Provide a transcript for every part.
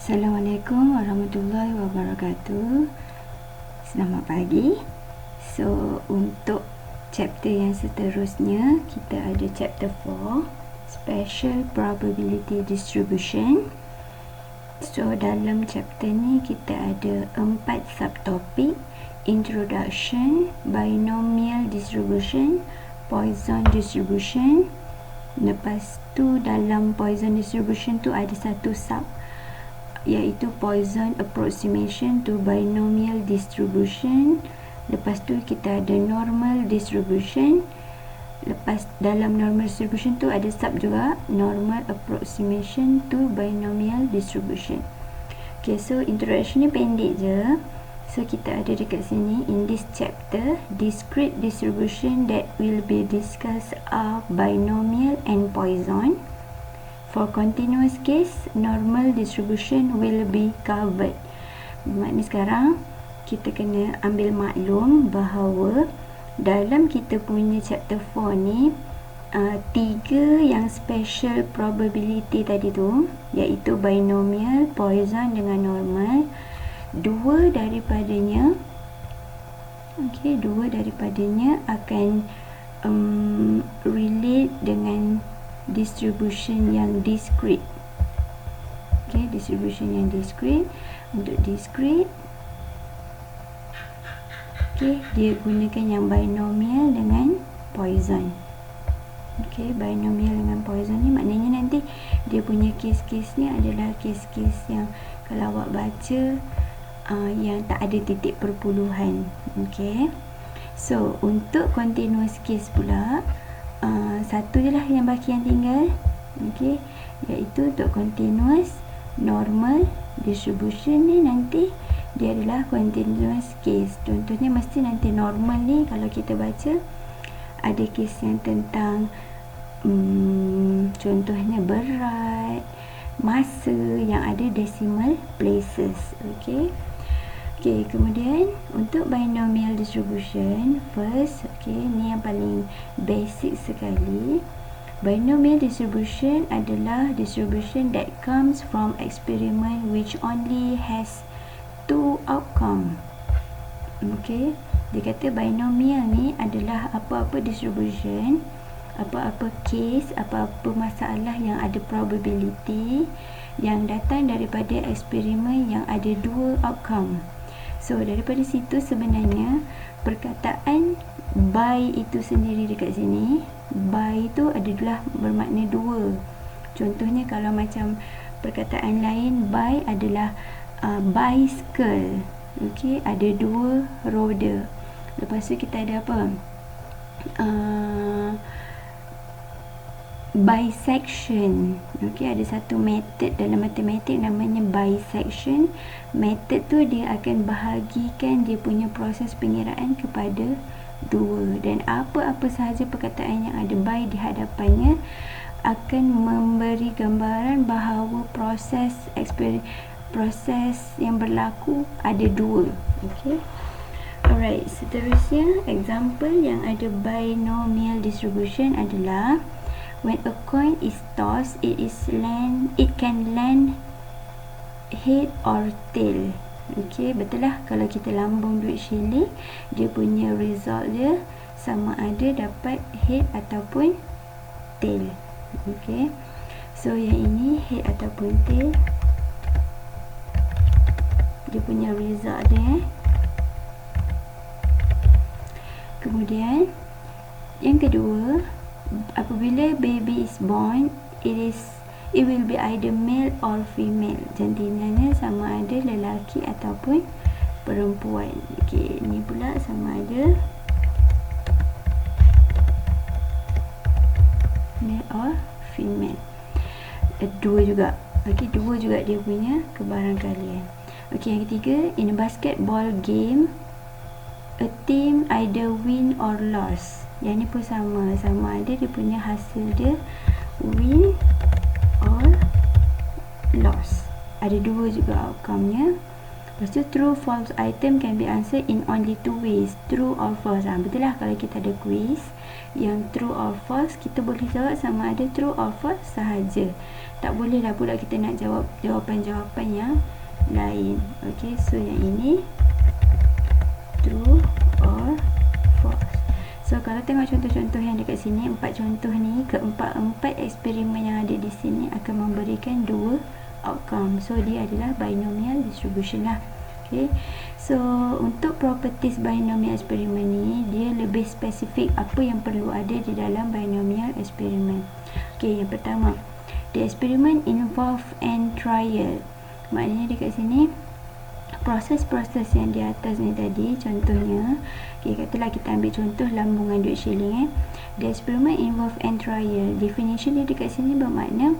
Assalamualaikum warahmatullahi wabarakatuh. Selamat pagi. So, untuk chapter yang seterusnya, kita ada chapter 4, Special Probability Distribution. So, dalam chapter ni kita ada 4 subtopik: Introduction, Binomial Distribution, Poisson Distribution. Lepas tu dalam Poisson Distribution tu ada satu sub, iaitu Poisson Approximation to Binomial Distribution. Lepas tu kita ada Normal Distribution. Lepas dalam Normal Distribution tu ada sub juga, Normal Approximation to Binomial Distribution. Okay, so introduction ni pendek je. So kita ada dekat sini, in this chapter, discrete distribution that will be discussed are binomial and Poisson. For continuous case, normal distribution will be covered. Maknanya sekarang kita kena ambil maklum bahawa dalam kita punya chapter 4 ni, 3 yang special probability tadi tu, iaitu binomial, Poisson dengan normal, 2 daripadanya akan relate dengan distribution yang discrete. Okay, distribution yang discrete. Untuk discrete, okay, dia gunakan yang binomial dengan Poisson. Okay, binomial dengan Poisson ni maknanya nanti dia punya kes-kes ni adalah kes-kes yang kalau awak baca yang tak ada titik perpuluhan. Okay, so untuk continuous case pula, satu je lah yang baki yang tinggal, okay, iaitu untuk continuous normal distribution ni nanti dia adalah continuous case. Contohnya mesti nanti normal ni kalau kita baca ada case yang tentang contohnya berat, masa yang ada decimal places. Okay, kemudian untuk binomial distribution, first, ni yang paling basic sekali. Binomial distribution adalah distribution that comes from experiment which only has 2 outcome. Okay, dia kata binomial ni adalah apa-apa distribution, apa-apa case, apa-apa masalah yang ada probability yang datang daripada eksperimen yang ada 2 outcome. So daripada situ sebenarnya perkataan by itu sendiri dekat sini, by itu adalah bermakna 2. Contohnya kalau macam perkataan lain, by adalah bicycle. Okay, ada 2 roda. Lepas tu kita ada apa? Bisection. Okay, ada satu method dalam matematik namanya bisection. Method tu dia akan bahagikan dia punya proses pengiraan kepada 2, dan apa-apa sahaja perkataan yang ada by di hadapannya akan memberi gambaran bahawa proses yang berlaku ada 2. Okay, alright, seterusnya example yang ada binomial distribution adalah when a coin is tossed, it can land head or tail. Okay, betul lah, kalau kita lambung duit shilling, dia punya result dia sama ada dapat head ataupun tail. Okay, so yang ini head ataupun tail, dia punya result dia. Kemudian yang kedua, apabila baby is born, it will be either male or female. Jantinanya sama ada lelaki ataupun perempuan. Okey, ni pula sama ada male or female. Dua juga. Okey, 2 juga dia punya kebarangkalian. Okey, yang ketiga, in a basketball game, a team either win or lost. Yang ni pun sama ada dia punya hasil dia win or loss. Ada 2 juga outcome-nya. Lepas tu true false item can be answered in only two ways, true or false. Betul lah, kalau kita ada quiz yang true or false, kita boleh jawab sama ada true or false sahaja. Tak boleh lah pula kita nak jawab jawapan-jawapan yang lain. Okay, so yang ini true or false. So kalau tengok contoh-contoh yang dekat sini, 4 contoh ni, keempat-empat eksperimen yang ada di sini akan memberikan 2 outcome. So dia adalah binomial distribution lah. Okay, so untuk properties binomial eksperimen ni, dia lebih spesifik apa yang perlu ada di dalam binomial eksperimen. Okay, yang pertama, the experiment involve and trial. Maknanya dekat sini proses-proses yang di atas ni tadi, contohnya, okay, katalah kita ambil contoh lambungan duit shilling. The experiment involve and trial. Definition dia dekat sini bermakna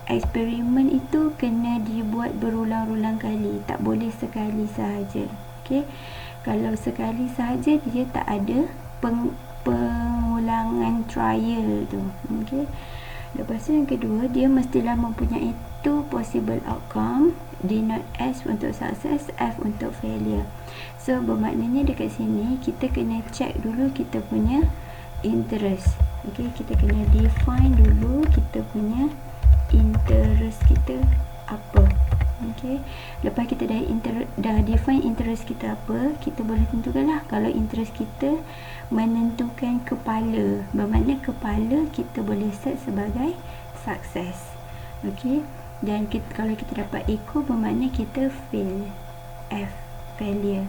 eksperimen itu kena dibuat berulang-ulang kali, tak boleh sekali sahaja. Okay, kalau sekali sahaja dia tak ada pengulangan trial tu. Okay, lepas tu yang kedua, dia mestilah mempunyai two possible outcome, denote S untuk success, F untuk failure. So bermaknanya dekat sini kita kena check dulu kita punya interest. Okay, kita kena define dulu kita punya interest kita apa. Okay, lepas kita dah define interest kita apa, kita boleh tentukan lah. Kalau interest kita menentukan kepala, bermakna kepala kita boleh set sebagai success. Okay, dan kalau kita dapat echo, bermakna kita fail, F, failure.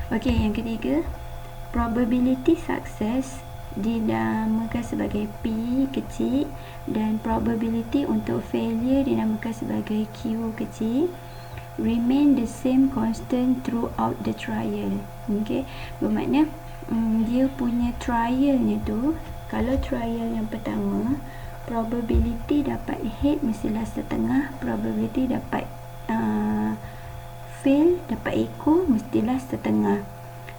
Okay, yang ketiga, probability success dinamakan sebagai P kecil, dan probability untuk failure dinamakan sebagai Q kecil, remain the same constant throughout the trial. Okay, bermakna dia punya trialnya tu, kalau trial yang pertama, probability dapat hit mestilah setengah, probability dapat fail, dapat echo mestilah setengah.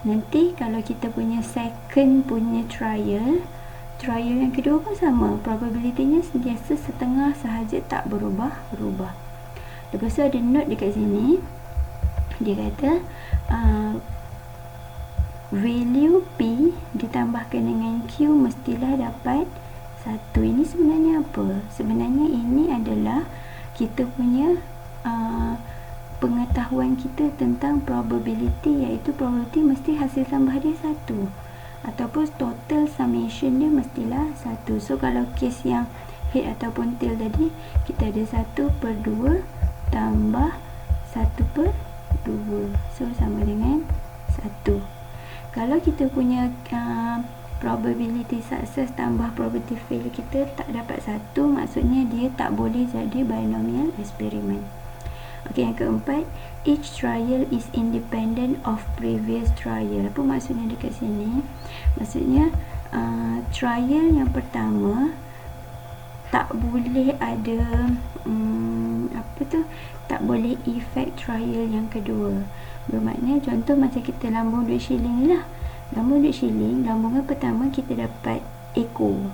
Nanti kalau kita punya second punya trial yang kedua pun sama, probability-nya sentiasa setengah sahaja, tak berubah-ubah. Lepas tu ada note dekat sini, dia kata value P ditambahkan dengan Q mestilah dapat 1. Ini sebenarnya apa? Sebenarnya ini adalah kita punya pengetahuan kita tentang probability, iaitu probability mesti hasil tambah dia 1, ataupun total summation dia mestilah 1. So kalau kes yang head ataupun tail tadi, kita ada 1/2 tambah 1/2, so sama dengan 1. Kalau kita punya probability success tambah probability fail kita tak dapat 1, maksudnya dia tak boleh jadi binomial experiment. Okey, yang keempat, each trial is independent of previous trial. Apa maksudnya dekat sini? Maksudnya trial yang pertama tak boleh ada tak boleh efek trial yang kedua. Bermakna contoh macam kita lambung duit shilling ni lah. Lambung duit shilling, lambungan pertama kita dapat echo,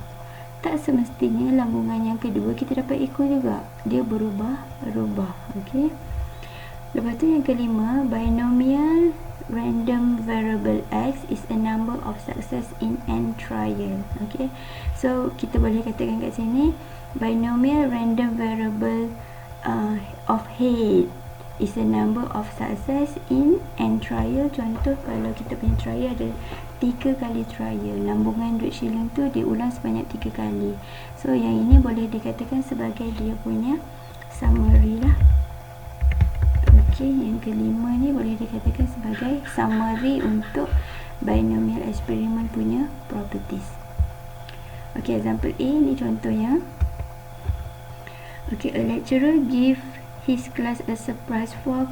tak semestinya lambungan yang kedua kita dapat echo juga, dia berubah-ubah. Okey, lepas tu yang kelima, binomial random variable X is a number of success in n trial. Okey, so kita boleh katakan kat sini binomial random variable of head is a number of success in n trial. Contoh kalau kita punya trial ada 3 kali trial, lambungan duit shilling tu diulang sebanyak 3 kali. So yang ini boleh dikatakan sebagai dia punya summary lah. Okey, yang kelima ni boleh dikatakan sebagai summary untuk binomial experiment punya properties. Okey, example A ni contohnya. Okey, a lecturer give his class a surprise for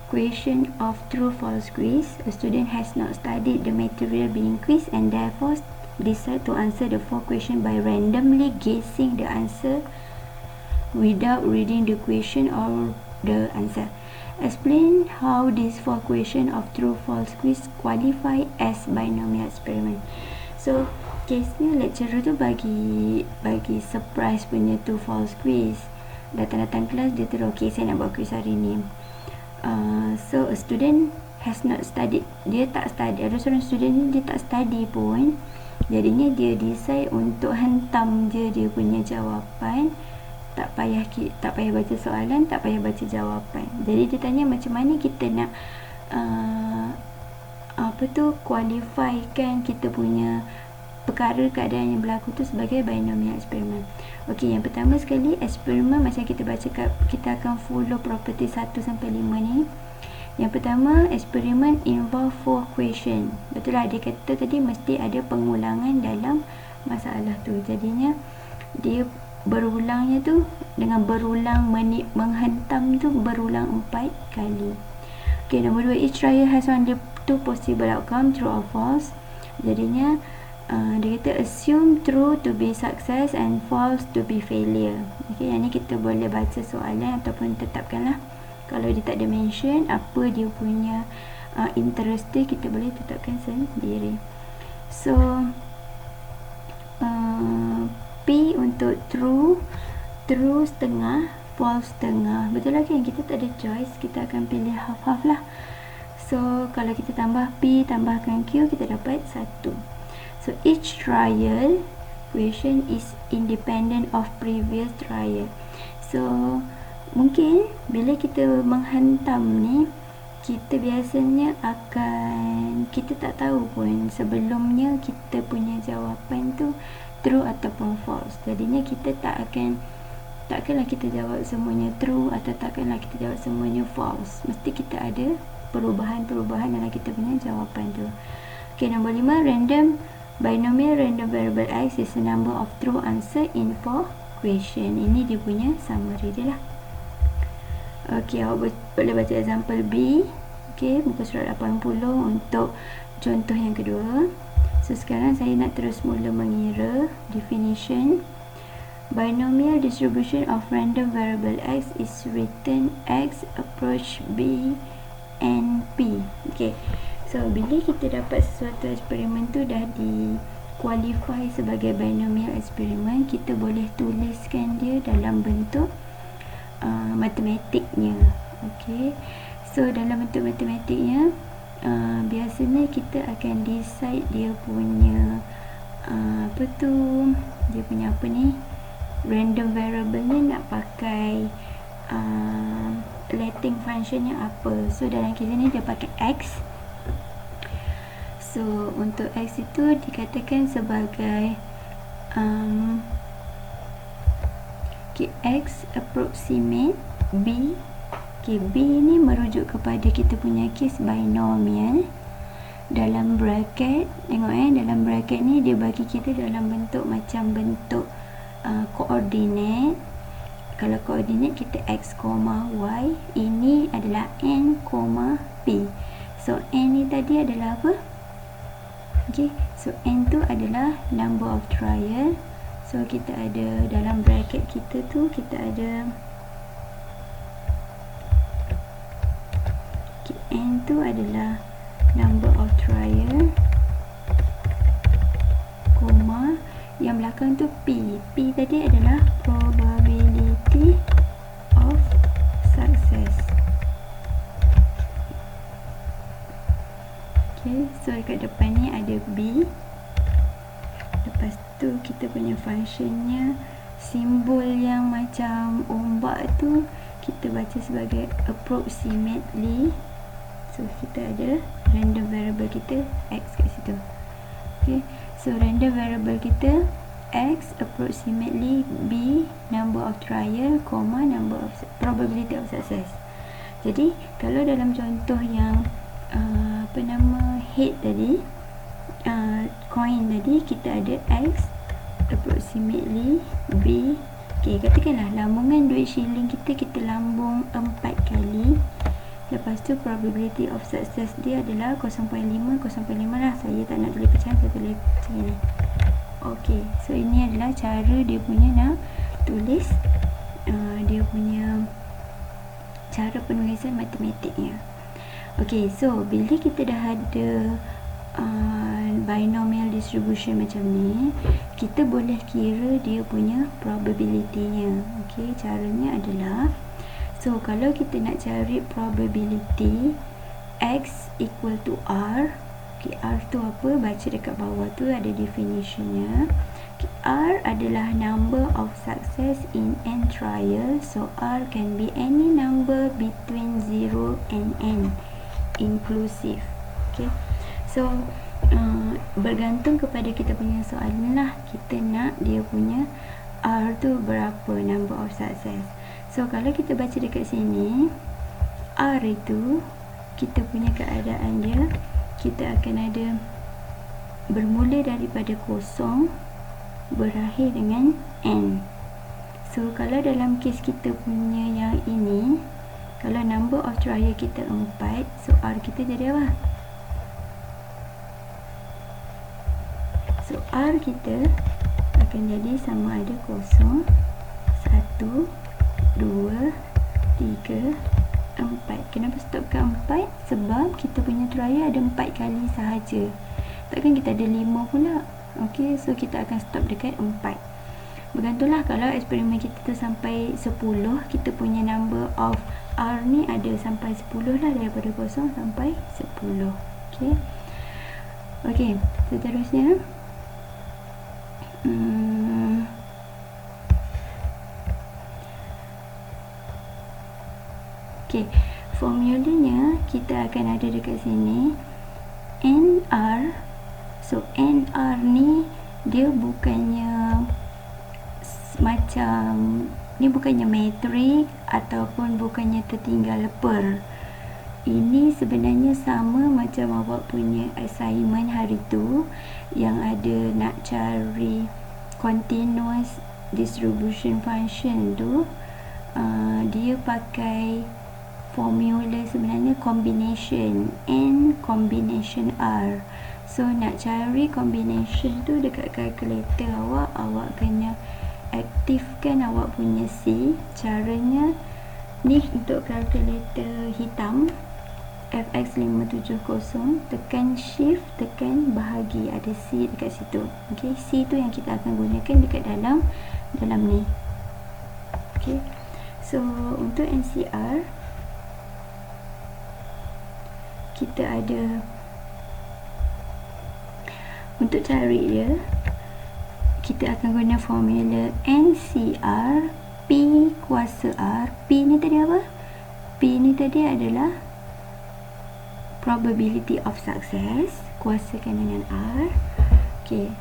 question of true-false quiz. A student has not studied the material being quizzed and therefore decide to answer the 4 questions by randomly guessing the answer without reading the question or the answer. Explain how these 4 questions of true-false quiz qualify as binomial experiment. So, case-nya lecturer tu bagi surprise punya true-false quiz. Datang-datang kelas dia terus, okay, saya nak buat quiz hari ni. So a student has not studied, dia tak study, ada seorang student ni dia tak study pun, jadinya dia decide untuk hentam je dia punya jawapan, tak payah baca soalan, tak payah baca jawapan. Jadi dia tanya macam mana kita nak qualify kan kita punya perkara keadaan yang berlaku tu sebagai binomial eksperimen. Okey, yang pertama sekali, eksperimen macam kita baca kita akan follow property 1 sampai 5 ni. Yang pertama, eksperimen involve 4 question. Betul lah, dia kata tadi mesti ada pengulangan dalam masalah tu. Jadinya dia berulangnya tu dengan berulang menghentam tu berulang 4 kali. Okey, nombor 2, each trial has only 2 possible outcome, true or false. Jadinya dia kata assume true to be success and false to be failure. Okey, yang ni kita boleh baca soalan ataupun tetapkanlah. Kalau dia tak ada mention apa dia punya interest dia, kita boleh tetapkan sendiri. So P untuk true setengah, false setengah. Betul lah kan, kita tak ada choice, kita akan pilih half-half lah. So kalau kita tambah P tambahkan Q, kita dapat 1. So each trial question is independent of previous trial. So mungkin bila kita menghantam ni, kita biasanya kita tak tahu pun sebelumnya kita punya jawapan tu true ataupun false. Jadinya kita takkanlah kita jawab semuanya true atau takkanlah kita jawab semuanya false. Mesti kita ada perubahan-perubahan dalam kita punya jawapan tu. Okay, nombor 5, binomial random variable x is the number of true answer in 4 question. Ini dia punya summary dia lah. Okay, awak boleh baca example B. Okay, muka surat 80 untuk contoh yang kedua. So sekarang saya nak terus mula mengira definition. Binomial distribution of random variable x is written x approach b and p. Okay, so bila kita dapat sesuatu eksperimen tu dah di qualify sebagai binomial eksperimen, kita boleh tuliskan dia dalam bentuk matematiknya. Okay, so dalam bentuk matematiknya biasanya kita akan decide dia punya random variable ni nak pakai letting function yang apa. So dalam kes ni dia pakai x. So untuk x itu dikatakan sebagai x approximate b. B ni merujuk kepada kita punya kes binomial. Dalam bracket, tengok dalam bracket ni dia bagi kita dalam bentuk macam bentuk koordinat. Kalau koordinat kita x, y, ini adalah n, p. So n ni tadi adalah apa? Okay, so n tu adalah number of trial. So kita ada dalam bracket kita tu, kita ada n tu adalah number of trial, koma, yang belakang tu p. P tadi adalah probability of success. Okay, so dekat depan ni ada b. Lepas tu kita punya functionnya, simbol yang macam ombak tu kita baca sebagai approximately. So kita ada random variable kita x kat situ. Okay, so random variable kita x approximately b, number of trial, comma, number of probability of success. Jadi kalau dalam contoh yang head tadi, coin tadi, kita ada x approximately b. Okay, katakanlah lambungan duit shilling kita lambung 4 kali. Lepas tu probability of success dia adalah 0.5 lah. Saya tak nak tulis pecahan, saya tulis macam ni. Okay, so ini adalah cara dia punya nak tulis dia punya cara penulisan matematiknya. Okay, so bila kita dah ada binomial distribution macam ni, kita boleh kira dia punya probability-nya. Okay, caranya adalah So kalau kita nak cari probability X equal to R, okay, R tu apa? Baca dekat bawah tu ada definitionnya. Okay, R adalah number of success in n trial. So R can be any number between 0 and n, inclusive. Okay, so bergantung kepada kita punya soalan lah, kita nak dia punya R tu berapa, number of success. So kalau kita baca dekat sini, R itu kita punya keadaan dia, kita akan ada bermula daripada kosong, berakhir dengan n. So kalau dalam kes kita punya yang ini, kalau number of trial kita 4, so R kita jadi apa? So R kita akan jadi sama ada kosong, 1, 2, 3, 4. Kenapa stop ke 4? Sebab kita punya trial ada 4 kali sahaja. Takkan kita ada 5 pula. Okey, so kita akan stop dekat 4. Bergantunglah, kalau eksperimen kita tu sampai 10, kita punya number of R ni ada sampai 10 lah, daripada 0 sampai 10. Okey. Okey, seterusnya okay, formulanya kita akan ada dekat sini NR. So NR ni dia bukannya macam, ni bukannya metrik ataupun bukannya tertinggal per. Ini sebenarnya sama macam awak punya assignment hari tu yang ada nak cari continuous distribution function tu. Dia pakai formula sebenarnya combination N combination R. So nak cari combination tu dekat kalkulator awak kena aktifkan awak punya C. Caranya ni untuk kalkulator hitam FX570, tekan shift, tekan bahagi, ada C dekat situ. Okey, C tu yang kita akan gunakan dekat dalam ni. Okey, so untuk NCR kita ada, untuk cari dia kita akan guna formula NCR P kuasa R. P ni tadi apa? P ni tadi adalah probability of success, kuasakan dengan R. Okay,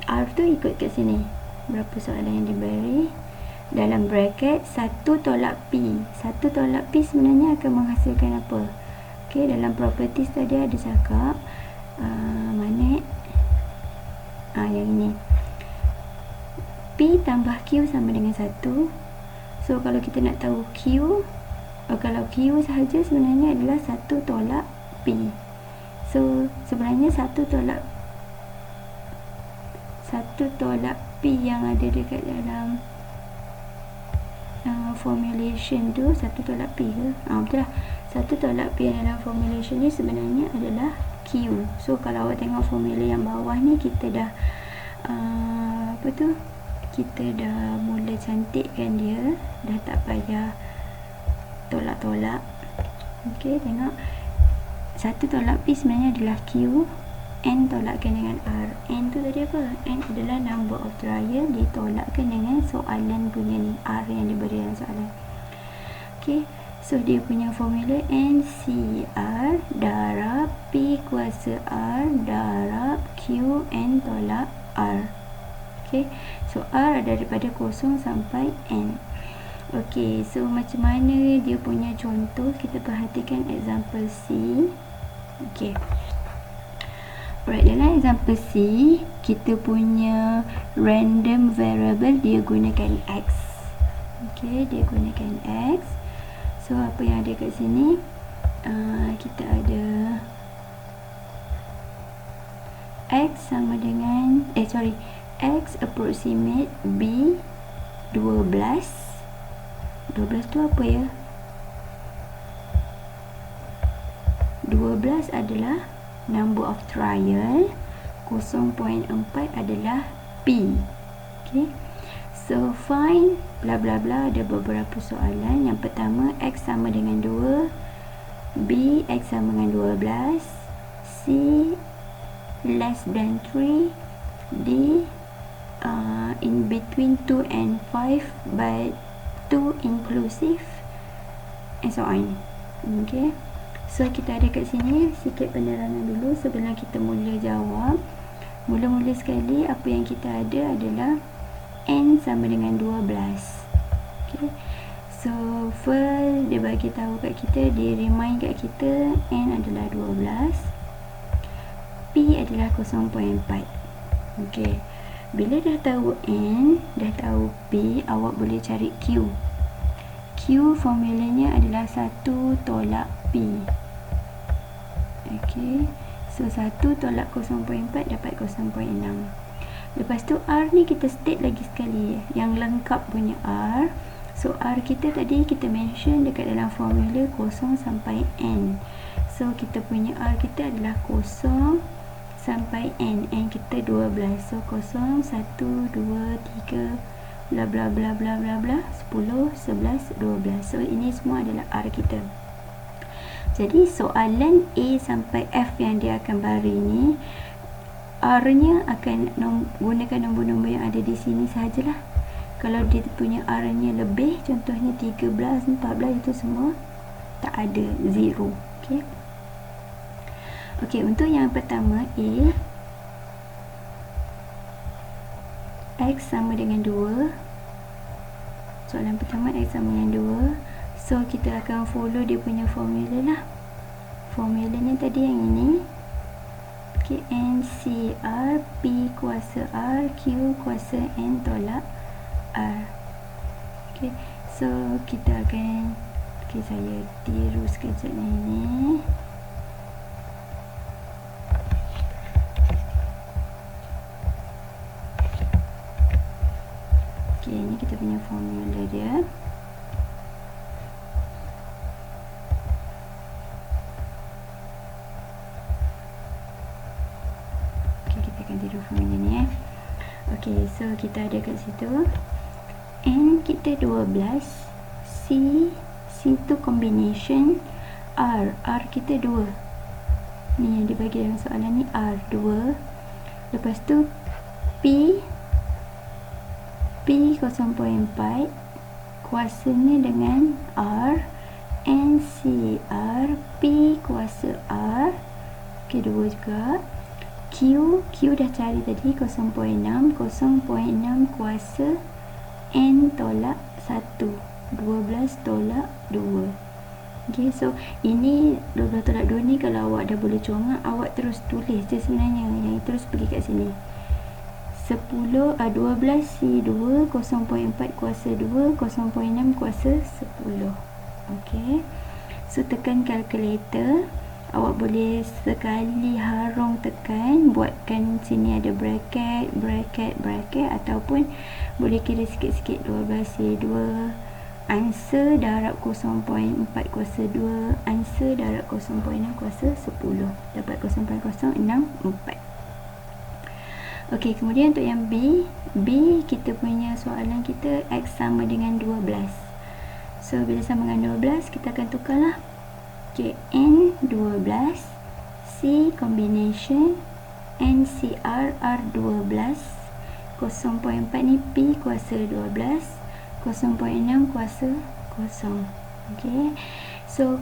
R tu ikut kat sini, berapa soalan yang diberi dalam bracket 1 tolak P. 1 tolak P sebenarnya akan menghasilkan apa? Okay, dalam properties tadi ada cakap mana yang ini, P tambah Q sama dengan 1. So kalau kita nak tahu Q, kalau Q sahaja sebenarnya adalah 1 tolak P. So sebenarnya 1 tolak P yang ada dekat dalam formulation tu, 1 tolak P ke? Betul lah, 1 tolak P yang dalam formulation ni sebenarnya adalah Q. So kalau awak tengok formula yang bawah ni, kita dah kita dah mula cantikkan dia, dah tak payah tolak-tolak. Okey, tengok 1 tolak P sebenarnya adalah Q, N tolakkan dengan R. N tu tadi apa? N adalah number of trial ditolakkan dengan soalan punya ni, R yang diberi dalam soalan. Okey, so dia punya formula NCR darab P kuasa R darab Q N tolak R. Okey, so R daripada 0 sampai N. Okey, so macam mana dia punya contoh? Kita perhatikan example C. Okey, alright, dalam example C kita punya random variable dia gunakan X. Okey, dia gunakan X. So apa yang ada kat sini, kita ada X sama dengan X approximate B 12. 12 tu apa ya? 12 adalah number of trial, 0.4 adalah P. Okay, so So find bla bla bla, ada beberapa soalan. Yang pertama, X sama dengan 2, B X sama dengan 12, C less than 3, D in between 2 and 5 but 2 inclusive, and so on. Okay, so kita ada kat sini sikit penerangan dulu sebelum kita mula jawab. Mula-mula sekali apa yang kita ada adalah N sama dengan 12. Okay, so first dia bagi tahu kat kita, dia remind kat kita N adalah 12, P adalah 0.4. Okay, bila dah tahu N, dah tahu P, awak boleh cari Q. Q formulanya adalah 1 tolak P. Okay, so 1 tolak 0.4 dapat 0.6. Lepas tu R ni kita state lagi sekali yang lengkap punya R. So R kita tadi kita mention dekat dalam formula 0 sampai N. So kita punya R kita adalah 0 sampai N. N kita 12. So 0, 1, 2, 3 bla bla bla bla bla bla 10, 11, 12. So ini semua adalah R kita. Jadi soalan A sampai F yang dia akan bagi ni, R nya akan gunakan nombor-nombor yang ada di sini sahajalah. Kalau dia punya R nya lebih, contohnya 13, 14, itu semua tak ada, 0. Okay. Okey, untuk yang pertama A, X sama dengan 2. Soalan pertama X sama dengan 2. So kita akan follow dia punya formula lah. Formulanya tadi yang ini. Okey, NCR, P kuasa R, Q kuasa N tolak R. Okey, so kita akan, okey, saya tiru sekejap ini. Okay, ini kita punya formula dia. Okay, kita akan tiru formula ni. Okay, so kita ada kat situ N kita 12, C tu combination, R kita 2. Ni yang dibagi dalam soalan ni, R 2. Lepas tu P 0.4 kuasanya dengan R, NCR, P kuasa R, okay, 2 juga. Q dah cari tadi 0.6 kuasa N tolak 1, 12 tolak 2. Okay, so ini 12 tolak 2 ni kalau awak dah boleh congak, awak terus tulis je sebenarnya, yang terus pergi kat sini. 12 C2, 0.4 kuasa 2, 0.6 kuasa 10. Ok, so tekan kalkulator. Awak boleh sekali harung tekan, buatkan sini ada bracket, ataupun boleh kira sikit-sikit. 12 C2, answer darab 0.4 kuasa 2, answer darab 0.6 kuasa 10, dapat 0.064. Okey, kemudian untuk yang B kita punya soalan kita X sama dengan 12. So bila sama dengan 12, kita akan tukarlah. Okey, N 12, C combination, NCR R 12, 0.4 ni P kuasa 12, 0.6 kuasa 0. Okey, so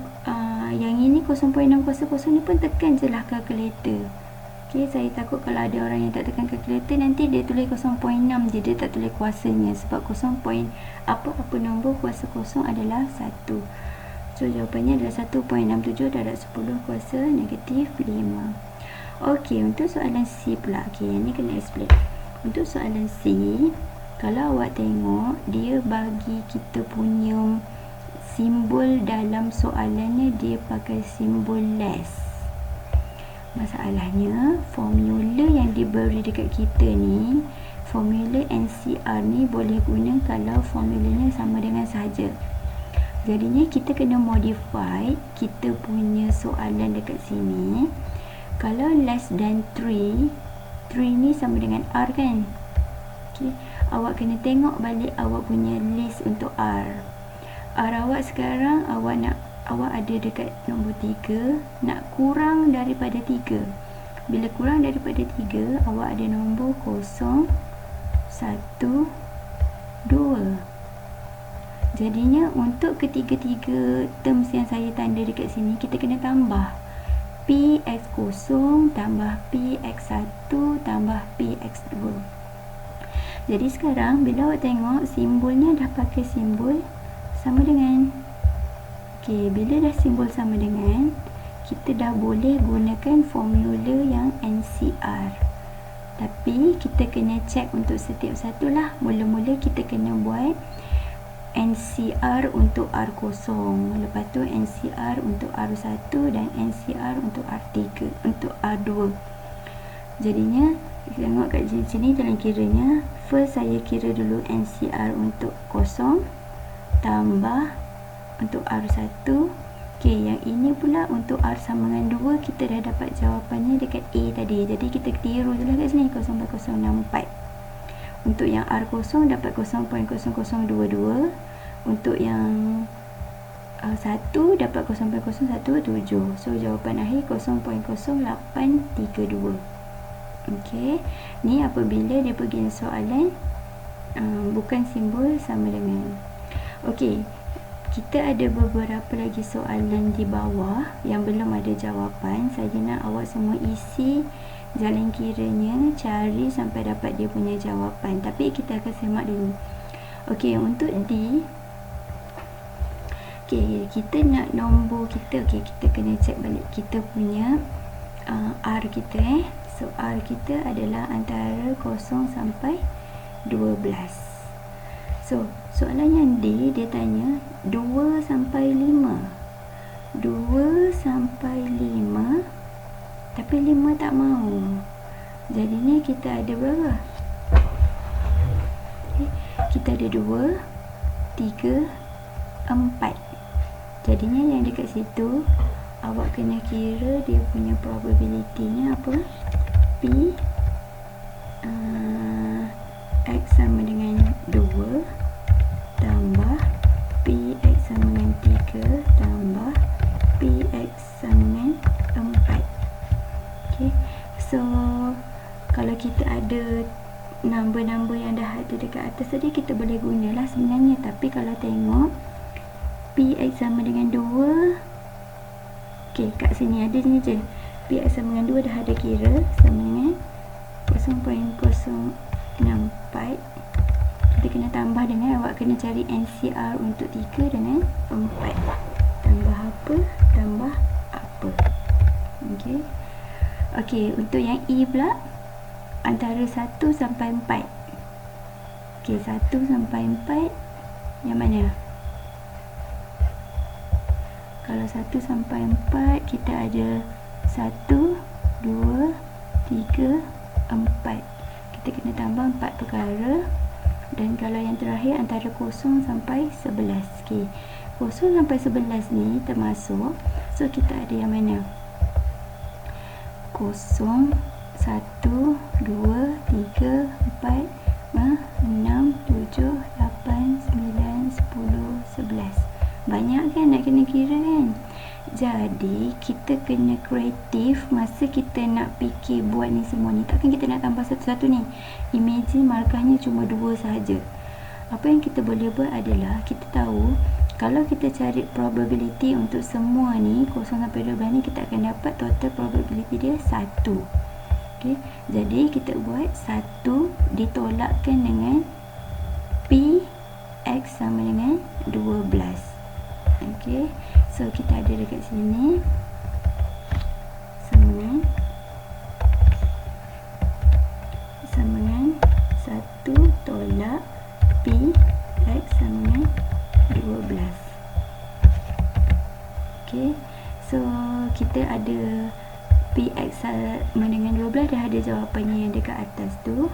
yang ini 0.6 kuasa 0 ni pun tekan je lah kalkulator. Okay, saya takut kalau ada orang yang tak tekan kalkulator, nanti dia tulis 0.6 je, dia tak tulis kuasanya. Sebab 0. apa nombor kuasa 0 adalah 1. So jawapannya adalah 1.67 darab 10 kuasa negatif 5. Ok, untuk soalan C pula. Ok, yang ni kena explain. Untuk soalan C, kalau awak tengok, dia bagi kita punya simbol dalam soalannya, dia pakai simbol less. Masalahnya, formula yang diberi dekat kita ni, formula NCR ni boleh guna kalau formulanya sama dengan sahaja. Jadinya kita kena modify kita punya soalan dekat sini. Kalau less than 3 ni sama dengan R kan? Okay. awak kena tengok balik awak punya list untuk R. R awak sekarang awak ada dekat nombor 3, nak kurang daripada 3. Bila kurang daripada 3, awak ada nombor 0, 1, 2. Jadinya untuk ketiga-tiga terms yang saya tanda dekat sini, kita kena tambah PX0 tambah PX1 tambah PX2. Jadi sekarang bila awak tengok simbolnya dah pakai simbol sama dengan. Okey, bila dah simbol sama dengan, kita dah boleh gunakan formula yang NCR. Tapi kita kena check untuk setiap satu lah. Mula-mula kita kena buat NCR untuk R0, lepas tu NCR untuk R1 dan NCR untuk R3, untuk R2. Jadinya tengok kat sini dalam kiranya, first saya kira dulu NCR untuk 0 tambah untuk R1. Okey, yang ini pula untuk R sama dengan 2, kita dah dapat jawapannya dekat A tadi. Jadi kita tiru je lah kat sini 0.064. Untuk yang R0 dapat 0.0022. Untuk yang 1 dapat 0.017. So jawapan akhir 0.0832. Okey, ni apabila dia pergi soalan bukan simbol sama dengan. Okey, kita ada beberapa lagi soalan di bawah yang belum ada jawapan. Saya nak awak semua isi jalan kiranya, cari sampai dapat dia punya jawapan. Tapi kita akan semak dulu. Okey, untuk D, okey, kita nak nombor kita. Okey, kita kena check balik kita punya R kita. So R kita adalah antara 0 sampai 12. So soalan yang D, dia tanya 2 sampai 5. 2 sampai 5, tapi 5 tak mau. Jadinya kita ada berapa? Okay, kita ada 2, 3, 4. Jadinya yang dekat situ awak kena kira dia punya probability-nya apa? P X sama dengan 2 tambah PX sama dengan 3 tambah PX sama dengan 4. Okay, so kalau kita ada number-number yang dah ada dekat atas tadi, kita boleh gunalah sebenarnya. Tapi kalau tengok PX sama dengan 2, okay, kat sini ada ni je, PX sama dengan 2 dah ada kira sama dengan 0.064. Kita kena tambah dengan, awak kena cari NCR untuk 3 dengan 4. Tambah apa? Tambah apa? Okey. Okey, untuk yang E pula antara 1 sampai 4. Okey, 1 sampai 4 yang mana? Kalau 1 sampai 4 kita ada 1, 2, 3, 4. Kita kena tambah 4 perkara. Dan kalau yang terakhir antara 0 sampai 11. Okey, 0 sampai 11 ni termasuk. So kita ada yang mana? 0, 1, 2, 3, 4, 5, 6, 7, 8, 9, 10, 11. Banyak kan nak kena kira kan? Jadi kita kena kreatif masa kita nak fikir buat ni semua ni. Takkan kita nak tambah satu-satu ni. Imagine markahnya cuma 2 sahaja. Apa yang kita boleh buat adalah, kita tahu kalau kita cari probability untuk semua ni 0 sampai 12 ni, kita akan dapat total probability dia 1. Okay, jadi kita buat 1 ditolakkan dengan P X sama dengan 12. Okay, so kita ada dekat sini sama dengan 1 tolak P X sama dengan 12. Okay, so kita ada PX sama dengan 12, dah ada jawapannya yang dekat atas tu.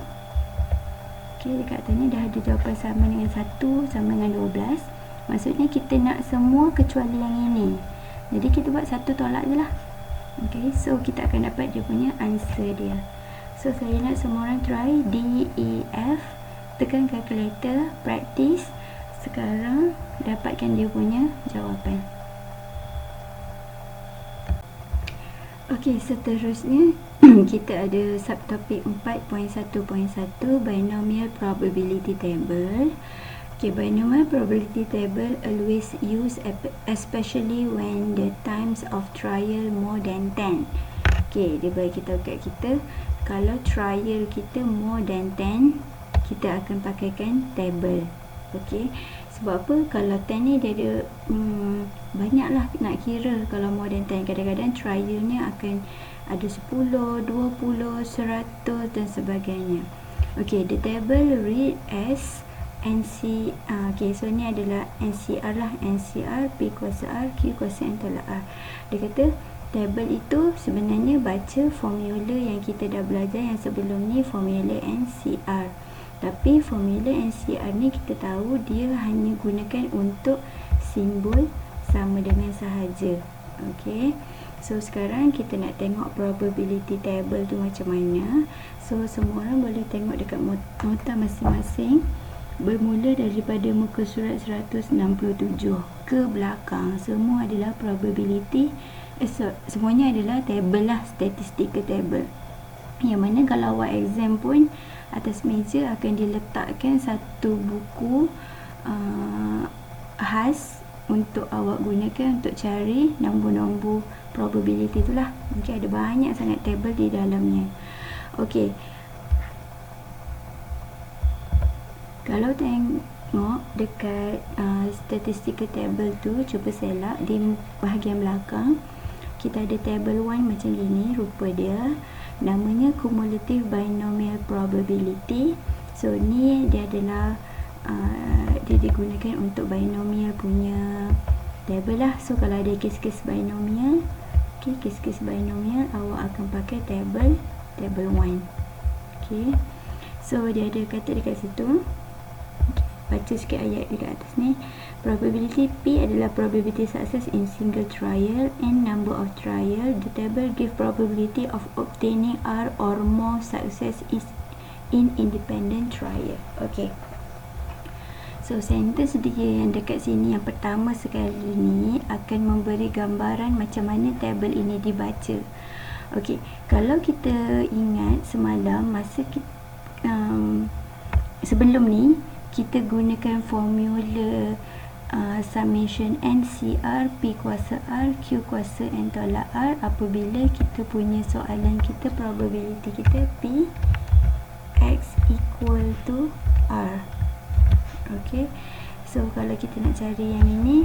Okay, dekat atas ni dah ada jawapan sama dengan 1 sama dengan 12. Maksudnya kita nak semua kecuali yang ini. Jadi kita buat 1 tolak je lah. Okay, so kita akan dapat dia punya answer dia. So saya nak semua orang try D, E, F tekan kalkulator, practice. Sekarang dapatkan dia punya jawapan. Okey, seterusnya kita ada subtopik 4.1.1 binomial probability table. Okay, binomial probability table always used especially when the times of trial more than 10. Okay, dia bagi kita kat kita, kalau trial kita more than 10, kita akan pakaikan table. Okay, sebab apa? Kalau 10 ni dia ada banyaklah nak kira. Kalau more than 10, kadang-kadang trialnya akan ada 10, 20, 100 dan sebagainya. Okay, the table read as NCR. Okay, so ni adalah NCR lah. NCR, P kuasa R, Q kuasa N tolak R. Dia kata table itu sebenarnya baca formula yang kita dah belajar yang sebelum ni, formula NCR. Tapi formula NCR ni kita tahu dia hanya gunakan untuk simbol sama dengan sahaja. Okay, so sekarang kita nak tengok probability table tu macam mana. So semua orang boleh tengok dekat nota masing-masing. Bermula daripada muka surat 167 ke belakang, semua adalah probability. Semuanya adalah table lah, statistical table. Yang mana kalau awak exam pun atas meja akan diletakkan satu buku khas untuk awak gunakan untuk cari nombor-nombor probability itulah. Mungkin ada banyak sangat table di dalamnya. Okey, kalau tengok dekat statistical table tu, cuba select di bahagian belakang. Kita ada table 1 macam gini rupa dia. Namanya cumulative binomial probability. So ni dia adalah dia digunakan untuk binomial punya table lah. So kalau ada kes-kes binomial, okay, kes-kes binomial awak akan pakai table 1. Okay, so dia ada kata dekat situ. Baca sikit ayat dekat atas ni. Probability P adalah probability success in single trial and number of trial. The table give probability of obtaining R or more success is in independent trial. Okay, so sentence dia yang dekat sini yang pertama sekali ni akan memberi gambaran macam mana table ini dibaca. Okay, kalau kita ingat semalam masa kita, sebelum ni kita gunakan formula summation NCR, P kuasa R, Q kuasa N tolak R apabila kita punya soalan kita probability kita P X equal to R. Okay, so kalau kita nak cari yang ini,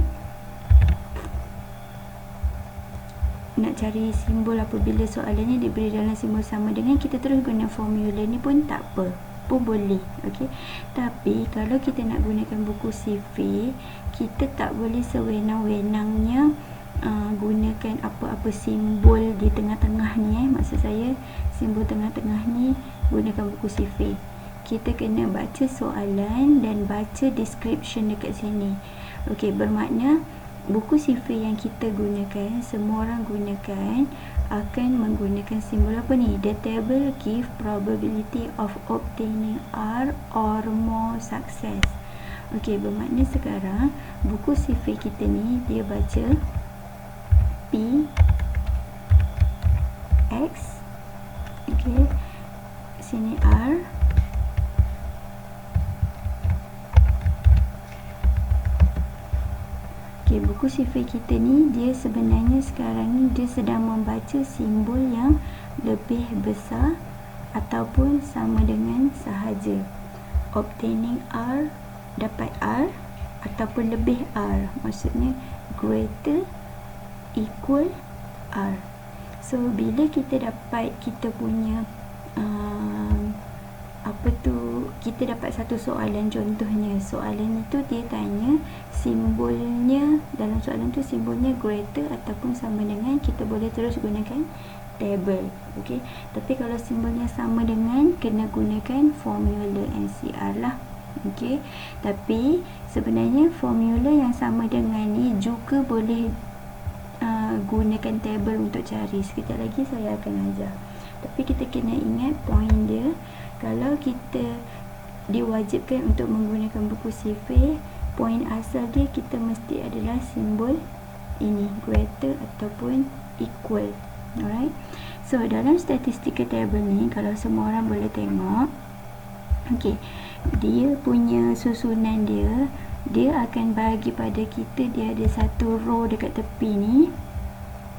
nak cari simbol apabila soalannya diberi dalam simbol sama dengan, kita terus guna formula ni pun tak apa, pun boleh. Okey, tapi kalau kita nak gunakan buku CV, kita tak boleh sewenang-wenangnya gunakan apa-apa simbol di tengah-tengah ni. Maksud saya simbol tengah-tengah ni gunakan buku CV. Kita kena baca soalan dan baca description dekat sini. Okey, bermakna buku CV yang kita gunakan, semua orang gunakan, akan menggunakan simbol apa ni? The table give probability of obtaining R or more success. Okey, bermakna sekarang buku CV kita ni dia baca P X, okey, sini R, okey. Buku CV kita ni dia sebenarnya sekarang ni dia sedang membaca simbol yang lebih besar ataupun sama dengan sahaja. Obtaining R, dapat R ataupun lebih R, maksudnya greater equal R. So bila kita dapat kita punya kita dapat satu soalan, contohnya soalan itu dia tanya simbolnya, dalam soalan tu simbolnya greater ataupun sama dengan, kita boleh terus gunakan table. Okey, tapi kalau simbolnya sama dengan, kena gunakan formula NCR lah. Okey, tapi sebenarnya formula yang sama dengan ni juga boleh gunakan table untuk cari. Sekejap lagi saya akan ajar. Tapi kita kena ingat point dia, kalau kita diwajibkan untuk menggunakan buku sifir. Poin asal dia kita mesti adalah simbol ini, greater ataupun equal. Alright, so dalam statistical table ni, kalau semua orang boleh tengok, okay, dia punya susunan dia akan bagi pada kita, dia ada satu row dekat tepi ni.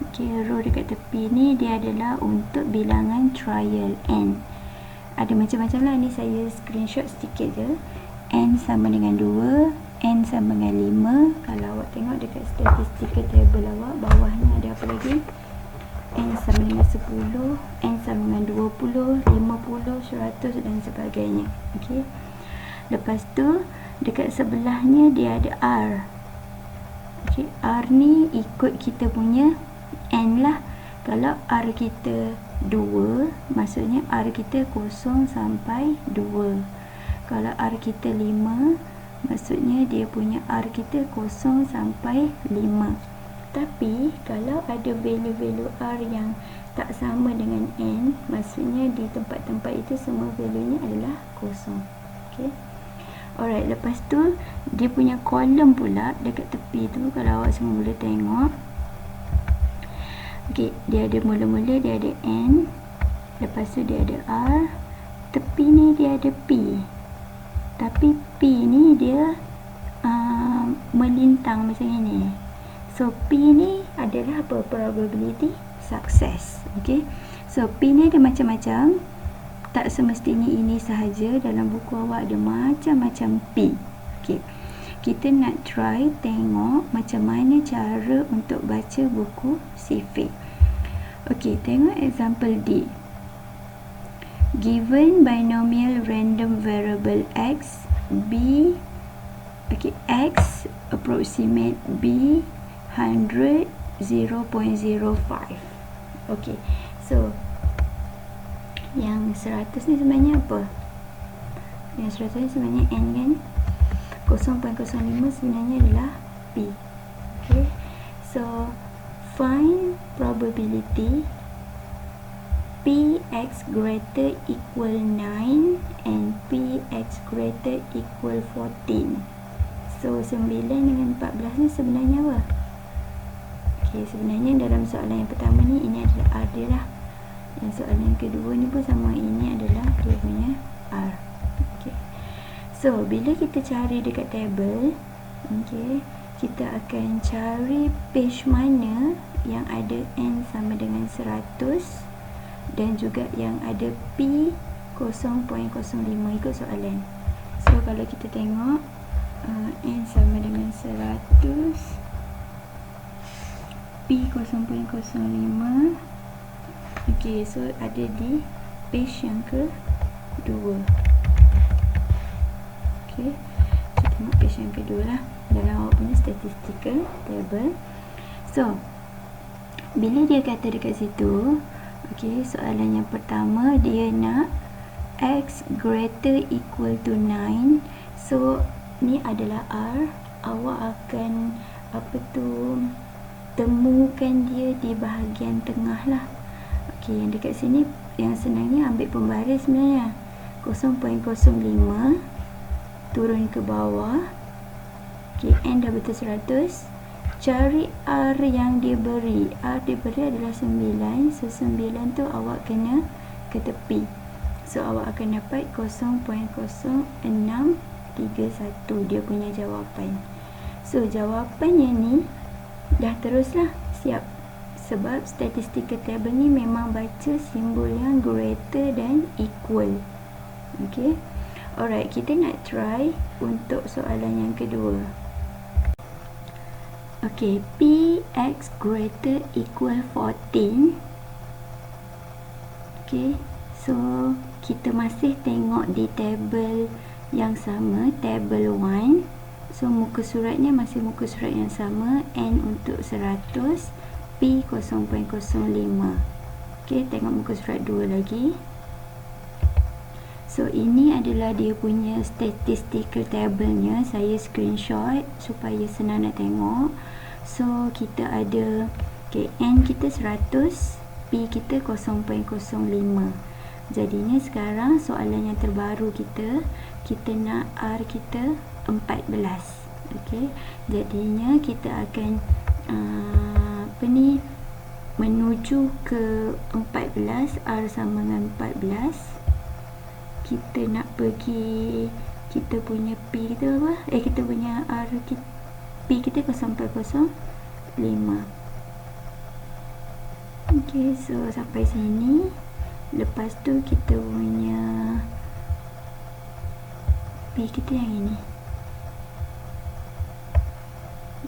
Okay, row dekat tepi ni dia adalah untuk bilangan trial n. Ada macam-macam lah, ni saya screenshot sedikit je. N sama dengan 2, N sama dengan 5. Kalau awak tengok dekat statistical table awak, bawahnya ada apa lagi? N sama dengan 10, N sama dengan 20, 50, 100 dan sebagainya. Okay. Lepas tu dekat sebelahnya dia ada R. Okay, R ni ikut kita punya N lah. Kalau R kita 2, maksudnya R kita 0 sampai 2. Kalau R kita 5, maksudnya dia punya R kita 0 sampai 5. Tapi kalau ada value-value R yang tak sama dengan N, maksudnya di tempat-tempat itu semua value-nya adalah 0. Okay. Alright, lepas tu dia punya kolom pula dekat tepi tu, kalau awak semua boleh tengok. Okay, dia ada mula-mula dia ada N, lepas tu dia ada R, tepi ni dia ada P. Tapi P ni dia melintang macam ini. So P ni adalah apa? Probability success. Okay, so P ni ada macam-macam. Tak semestinya ini sahaja, dalam buku awak ada macam-macam P. Okay, kita nak try tengok macam mana cara untuk baca buku sifir. Okay, tengok example D. Given binomial random variable x, b, okay, x approximate b 100 0.05. Okay, so yang 100 ni sebenarnya apa? Yang 100 ni sebenarnya n kan? 0.05 sebenarnya adalah p. Okay, so find probability px greater equal 9 and px greater equal 14. So 9 dengan 14 ni sebenarnya apa? Okay, sebenarnya dalam soalan yang pertama ni, ini adalah R dia lah. Yang soalan yang kedua ni pun sama, ini adalah dia punya R. Okay, so bila kita cari dekat table, okay, kita akan cari page mana yang ada n sama dengan 100 dan juga yang ada P 0.05 ikut soalan. So kalau kita tengok n sama dengan 100, P 0.05. Okay, so ada di page yang kedua. Okay, kita tengok page yang kedua lah dalam awak punya statistical table. So bila dia kata dekat situ, okay, soalan yang pertama dia nak x greater equal to 9. So ni adalah R. Awak akan temukan dia di bahagian tengah lah. Okay, yang dekat sini yang senangnya ambil pembaris sebenarnya. 0.05 turun ke bawah. Okay, n dah betul 100. Cari R yang dia beri. R dia beri adalah 9. So 9 tu awak kena ke tepi. So awak akan dapat 0.0631 dia punya jawapan. So jawapannya ni dah teruslah siap. Sebab statistical table ni memang baca simbol yang greater dan equal. Okay, alright, kita nak try untuk soalan yang kedua. Okay, px greater equal 14. Okay, so kita masih tengok di table yang sama, table 1. So muka suratnya masih muka surat yang sama, n untuk 100, p 0.05. Okay, tengok muka surat 2 lagi. So ini adalah dia punya statistical table-nya. Saya screenshot supaya senang nak tengok. So kita ada, okay, n kita 100, p kita 0.05. Jadinya sekarang soalan yang terbaru kita nak R kita 14. Okey, jadinya kita akan menuju ke 14, R sama dengan 14. Kita nak pergi kita punya P kita apa? Kita punya R kita, P kita 0.05. Okey, so sampai sini. Lepas tu kita punya P kita yang ini.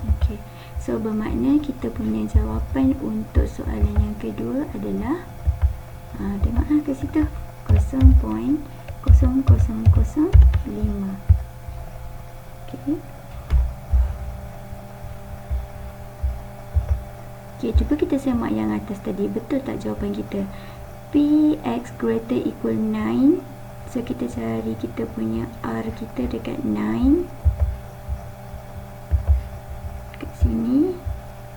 Okey, so bermakna kita punya jawapan untuk soalan yang kedua adalah tengok ke situ 0.0005. Okey. Okey, cuba kita semak yang atas tadi. Betul tak jawapan kita? Px greater equal 9. So kita cari kita punya R kita dekat 9. Dekat sini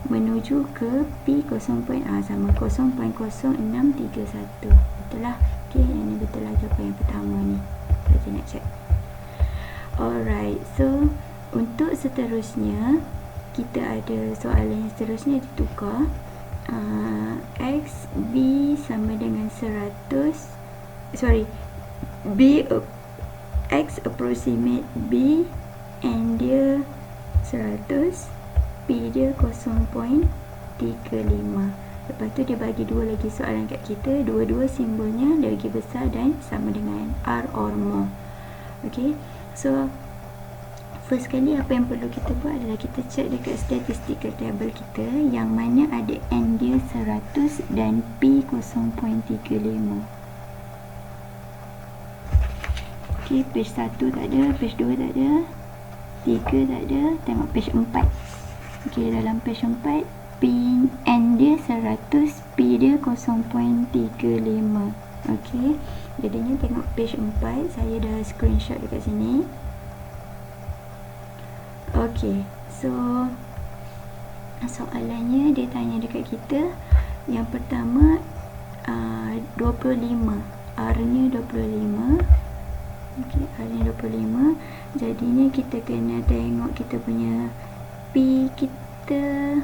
menuju ke P sama 0.0631. Betul lah. Okey, ini betul lah jawapan yang pertama ni. Kita nak check. Alright, so untuk seterusnya kita ada soalan yang seterusnya ditukar. X B sama dengan 100. X approximate B and dia 100, P dia 0.35. Lepas tu dia bagi dua lagi soalan kat kita. Dua-dua simbolnya lagi besar dan sama dengan R or more. Okay, so first kali apa yang perlu kita buat adalah kita check dekat statistical table kita yang mana ada N dia 100 dan P 0.35. Ok, page 1 tak ada, page 2 tak ada, 3 tak ada, tengok page 4. Ok, dalam page 4 N dia 100, P dia 0.35. Ok, jadinya tengok page 4, saya dah screenshot dekat sini. Ok, so soalannya dia tanya dekat kita. Yang pertama 25, R nya 25. Ok, R nya 25. Jadinya kita kena tengok kita punya P kita.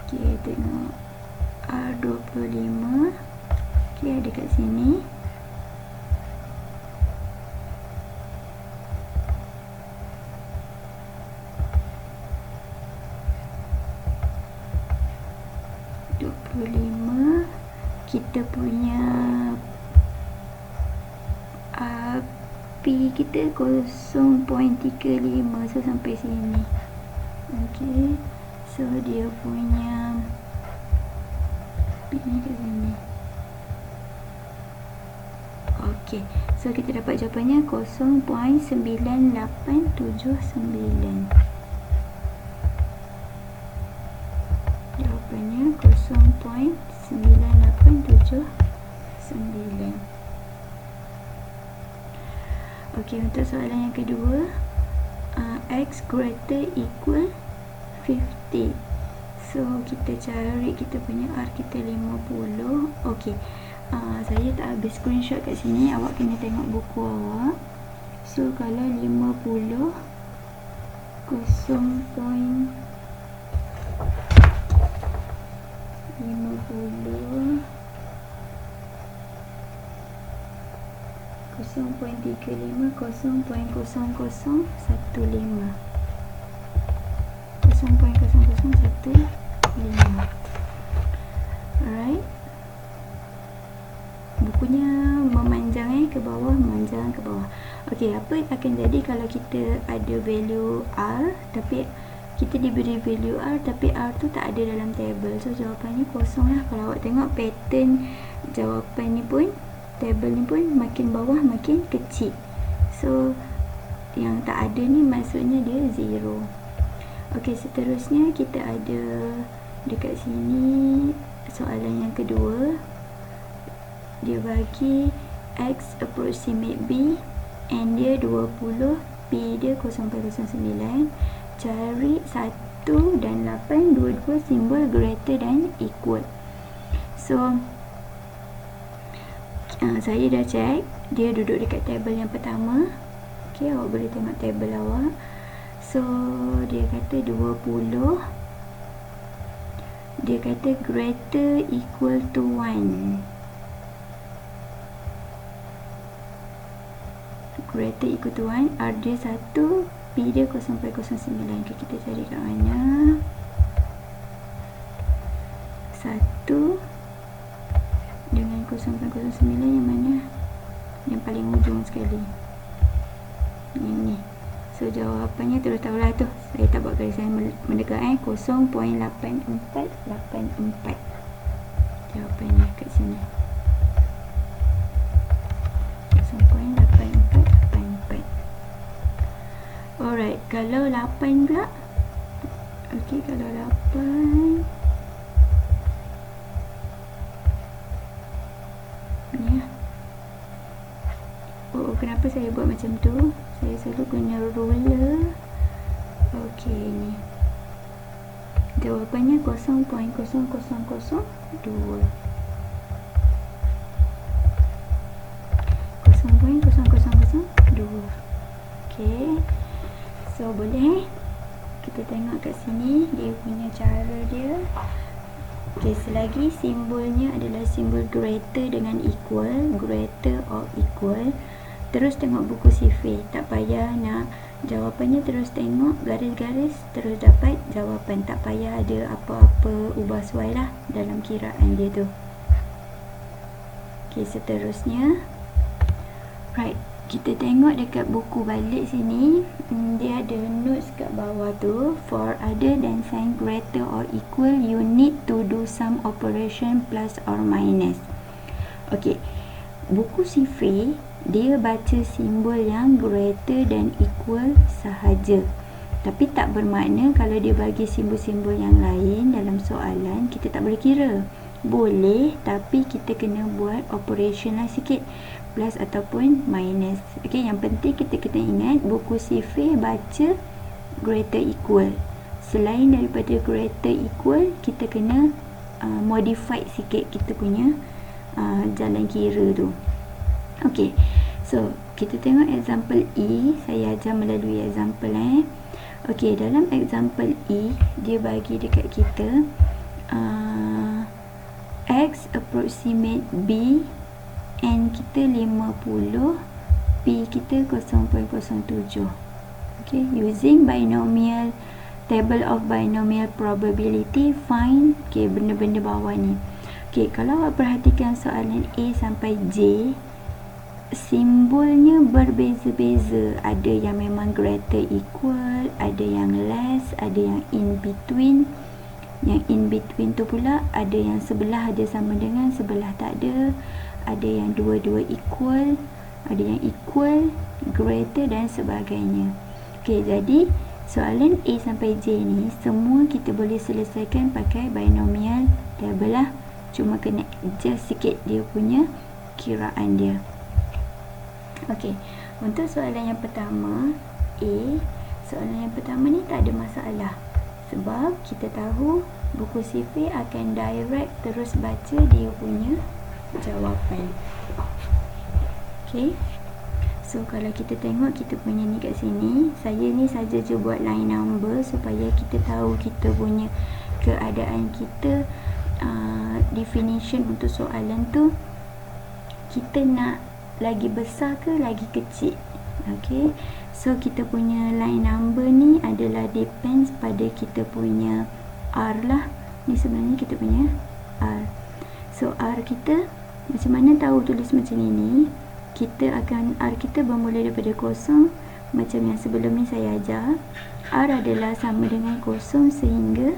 Ok, tengok R 25. Ok, ada kat sini. Kita punya P kita 0.35. So sampai sini. Okay, so dia punya P ni kat sini. Okay, so kita dapat jawapannya 0.9879. Jawapannya 0.9879. Ok, untuk soalan yang kedua, X greater equal 50. So kita cari kita punya R kita 50. Ok, saya tak habis screenshot kat sini, awak kena tengok buku awak. So kalau 50 0.35 0.0015. 0.0015. Alright, bukunya memanjang ke bawah, memanjang ke bawah. Ok, apa akan jadi kalau kita ada value R tapi kita diberi value R tapi R tu tak ada dalam table? So jawapannya kosong lah. Kalau awak tengok pattern jawapan ni pun, table ni pun makin bawah makin kecil. So yang tak ada ni maksudnya dia 0. Ok, seterusnya kita ada dekat sini soalan yang kedua. Dia bagi X approximate B, N dia 20, P dia 0.09. Cari 1 dan 8, dua-dua simbol greater dan equal. So Saya dah check, dia duduk dekat table yang pertama. Ok, awak boleh tengok table awak. So dia kata 20. Dia kata greater equal to 1. Greater equal to 1. R dia 1, P dia 0.09. Okay, kita cari kat mana. 1 dengan 0.09 yang mana? Yang paling ujung sekali. Ini. So jawapannya terus tahulah tu. Saya tak buat garisan mendekat 0.8484. Jawapannya kat sini. 0.8484. Alright, kalau 8 pula. Okey, kalau 8 ni. Oh, kenapa saya buat macam tu? Saya selalu guna ruler. Okey, ni. Jawapannya 0.0002. 0.0002. Okey. So, boleh kita tengok kat sini dia punya cara dia. Okey, selagi simbolnya adalah simbol greater dengan equal, greater or equal, terus tengok buku sifir. Tak payah nak jawapannya, terus tengok garis-garis, terus dapat jawapan. Tak payah ada apa-apa ubah suai lah dalam kiraan dia tu. Okey, seterusnya. Right, kita tengok dekat buku balik sini. Dia ada notes kat bawah tu. For other than sign greater or equal, you need to do some operation plus or minus. Okey, buku sifir dia baca simbol yang greater dan equal sahaja. Tapi tak bermakna kalau dia bagi simbol-simbol yang lain dalam soalan, kita tak boleh kira. Boleh, tapi kita kena buat operation lah sikit, plus ataupun minus. Okey, yang penting kita kena ingat buku sifir baca greater equal. Selain daripada greater equal, kita kena modify sikit kita punya jalan kira tu. Okey, so kita tengok example E. Saya ajar melalui example Okey, dalam example E, dia bagi dekat kita X approximate B, N kita 50, P kita 0.07. Okay, using binomial table of binomial probability, find benda-benda bawah ni. Okay, kalau awak perhatikan soalan A sampai J, simbolnya berbeza-beza. Ada yang memang greater equal, ada yang less, ada yang in between. Yang in between tu pula ada yang sebelah ada sama dengan, sebelah tak ada. Ada yang dua-dua equal, ada yang equal, greater dan sebagainya. Okey, jadi soalan A sampai J ni semua kita boleh selesaikan pakai binomial table lah. Cuma kena adjust sikit dia punya kiraan dia. Okey, untuk soalan yang pertama A, soalan yang pertama ni tak ada masalah. Sebab kita tahu buku sifir akan direct terus baca dia punya jawapan. Okay, so kalau kita tengok kita punya ni kat sini, saya ni saja je buat line number supaya kita tahu kita punya keadaan kita. Definition untuk soalan tu, kita nak lagi besar ke lagi kecil. Okay, so kita punya line number ni adalah depends pada kita punya R lah. Ni sebenarnya kita punya R. So R kita macam mana tahu tulis macam ini? Kita akan R kita bermula daripada kosong. Macam yang sebelum ni saya ajar, R adalah sama dengan kosong sehingga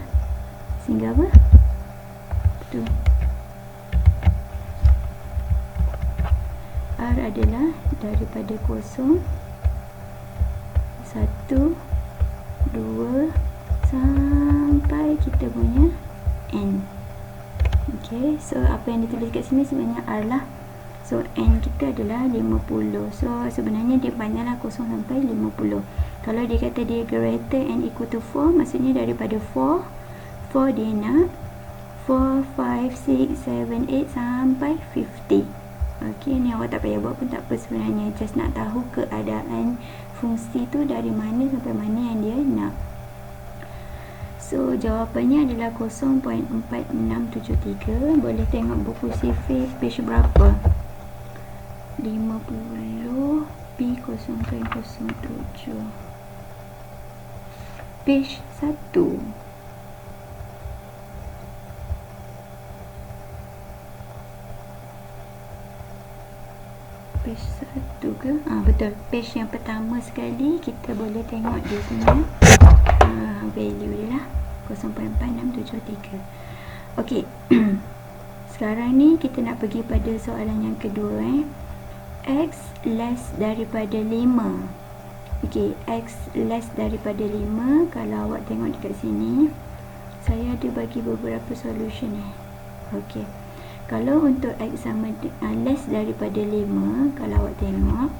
apa? Tu. R adalah daripada kosong 1, 2 sampai kita punya N. Okay, so apa yang ditulis kat sini sebenarnya R lah. So N kita adalah 50. So sebenarnya dia panjanglah 0 sampai 50. Kalau dia kata dia greater and equal to 4, maksudnya daripada 4 dia nak 4, 5, 6, 7, 8 sampai 50. Okey, ni awak tak payah buat pun tak apa sebenarnya, just nak tahu keadaan fungsi tu dari mana sampai mana yang dia nak. So jawapannya adalah 0.4673. Boleh tengok buku CV page berapa? 50 P0.07 page 1. Page 1 ke? Betul, page yang pertama sekali kita boleh tengok di sini value dia lah 0.4673. Okey. Sekarang ni kita nak pergi pada soalan yang kedua. X less daripada 5. Okey, X less daripada 5. Kalau awak tengok dekat sini, saya ada bagi beberapa solution ni. Okey, kalau untuk X sama less daripada 5, kalau awak tengok,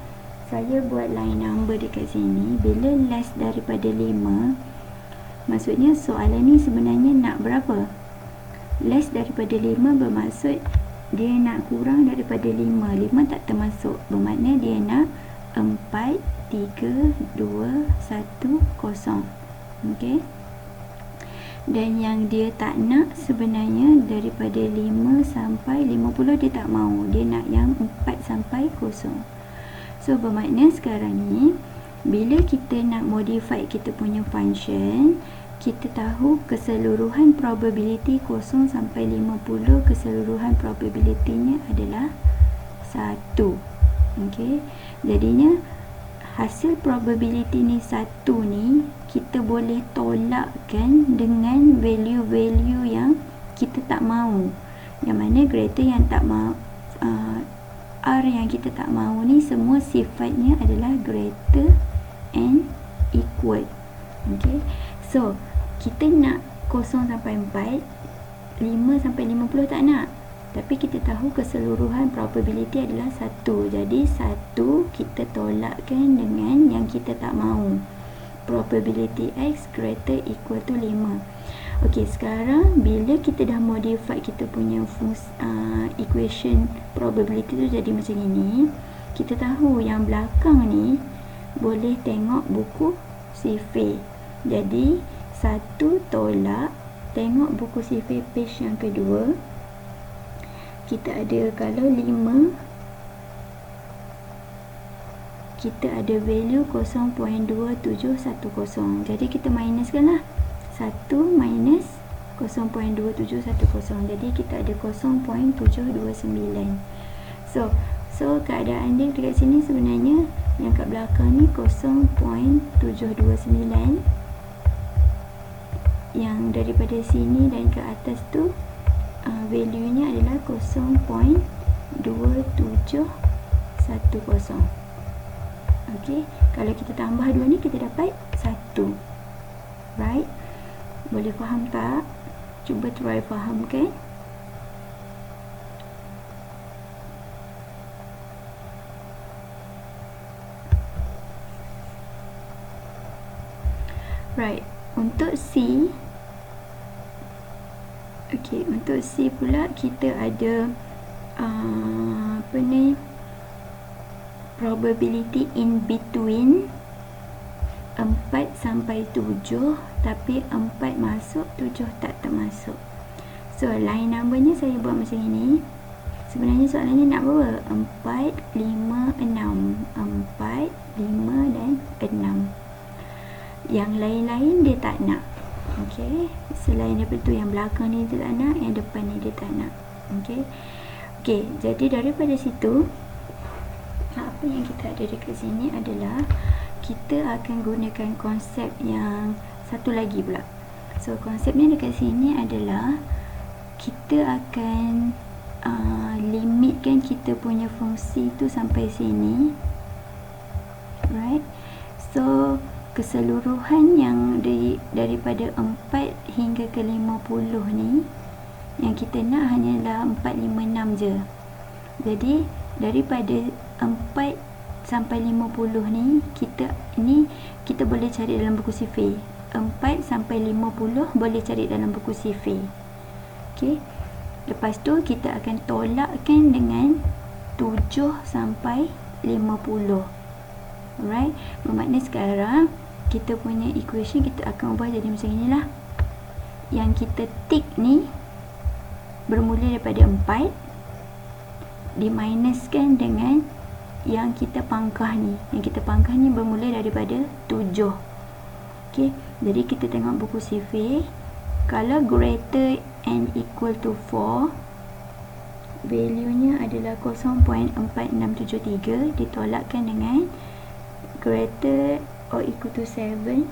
saya buat line number dekat sini. Bila less daripada 5, maksudnya soalan ni sebenarnya nak berapa? Less daripada 5 bermaksud dia nak kurang daripada 5. 5 tak termasuk, bermakna dia nak 4, 3, 2, 1, 0. Okey. Dan yang dia tak nak sebenarnya daripada 5 sampai 50 dia tak mau. Dia nak yang 4 sampai 0. So bermakna sekarang ni bila kita nak modify kita punya function, kita tahu keseluruhan probability 0 sampai 50, keseluruhan probability-nya adalah 1. Okey. Jadinya hasil probability ni 1 ni kita boleh tolakkan dengan value-value yang kita tak mahu. Yang mana greater yang tak mahu, R yang kita tak mahu ni semua sifatnya adalah greater and equal. Okey. So, kita nak 0 sampai 4, 5 sampai 50 tak nak. Tapi kita tahu keseluruhan probability adalah 1. Jadi 1 kita tolakkan dengan yang kita tak mahu. Probability X greater equal to 5. Okey, sekarang bila kita dah modify kita punya equation probability tu jadi macam ini, kita tahu yang belakang ni boleh tengok buku CV. Jadi 1 tolak, tengok buku CV page yang kedua. Kita ada, kalau 5 kita ada value 0.2710. Jadi kita minuskan lah, 1 minus 0.2710. Jadi kita ada 0.729. So keadaan dia dekat sini sebenarnya yang kat belakang ni 0.729. Yang daripada sini dan ke atas tu value nya adalah 0.2710. Okey, kalau kita tambah dua ni kita dapat 1. Right? Boleh faham tak? Cuba try fahamkan. Right, untuk C, okey, untuk C pula kita ada apa ni, probability in between 4 sampai 7, tapi 4 masuk, 7 tak termasuk. So line numbernya saya buat macam ini. Sebenarnya soalannya nak berapa? 4, 5, 6. 4, 5 dan 6. Yang lain-lain dia tak nak. Okey, selain daripada tu, yang belakang ni dia tak nak, yang depan ni dia tak nak. Okey. Okey, jadi daripada situ apa yang kita ada dekat sini adalah kita akan gunakan konsep yang satu lagi pula. So konsepnya dekat sini adalah kita akan limitkan kita punya fungsi tu sampai sini. Right? So keseluruhan yang daripada 4 hingga ke 50 ni yang kita nak hanyalah 4, 5, 6 je. Jadi daripada 4 sampai 50 ni kita boleh cari dalam buku CV. 4 sampai 50 boleh cari dalam buku CV. Okey. Lepas tu kita akan tolakkan dengan 7 sampai 50. Alright, bermakna sekarang kita punya equation kita akan ubah jadi macam inilah. Yang kita tick ni bermula daripada 4 diminuskan dengan yang kita pangkah ni. Yang kita pangkah ni bermula daripada 7. Okey, jadi kita tengok buku CV. Kalau greater and equal to 4, value nya adalah 0.4673 ditolakkan dengan greater or equal to 7,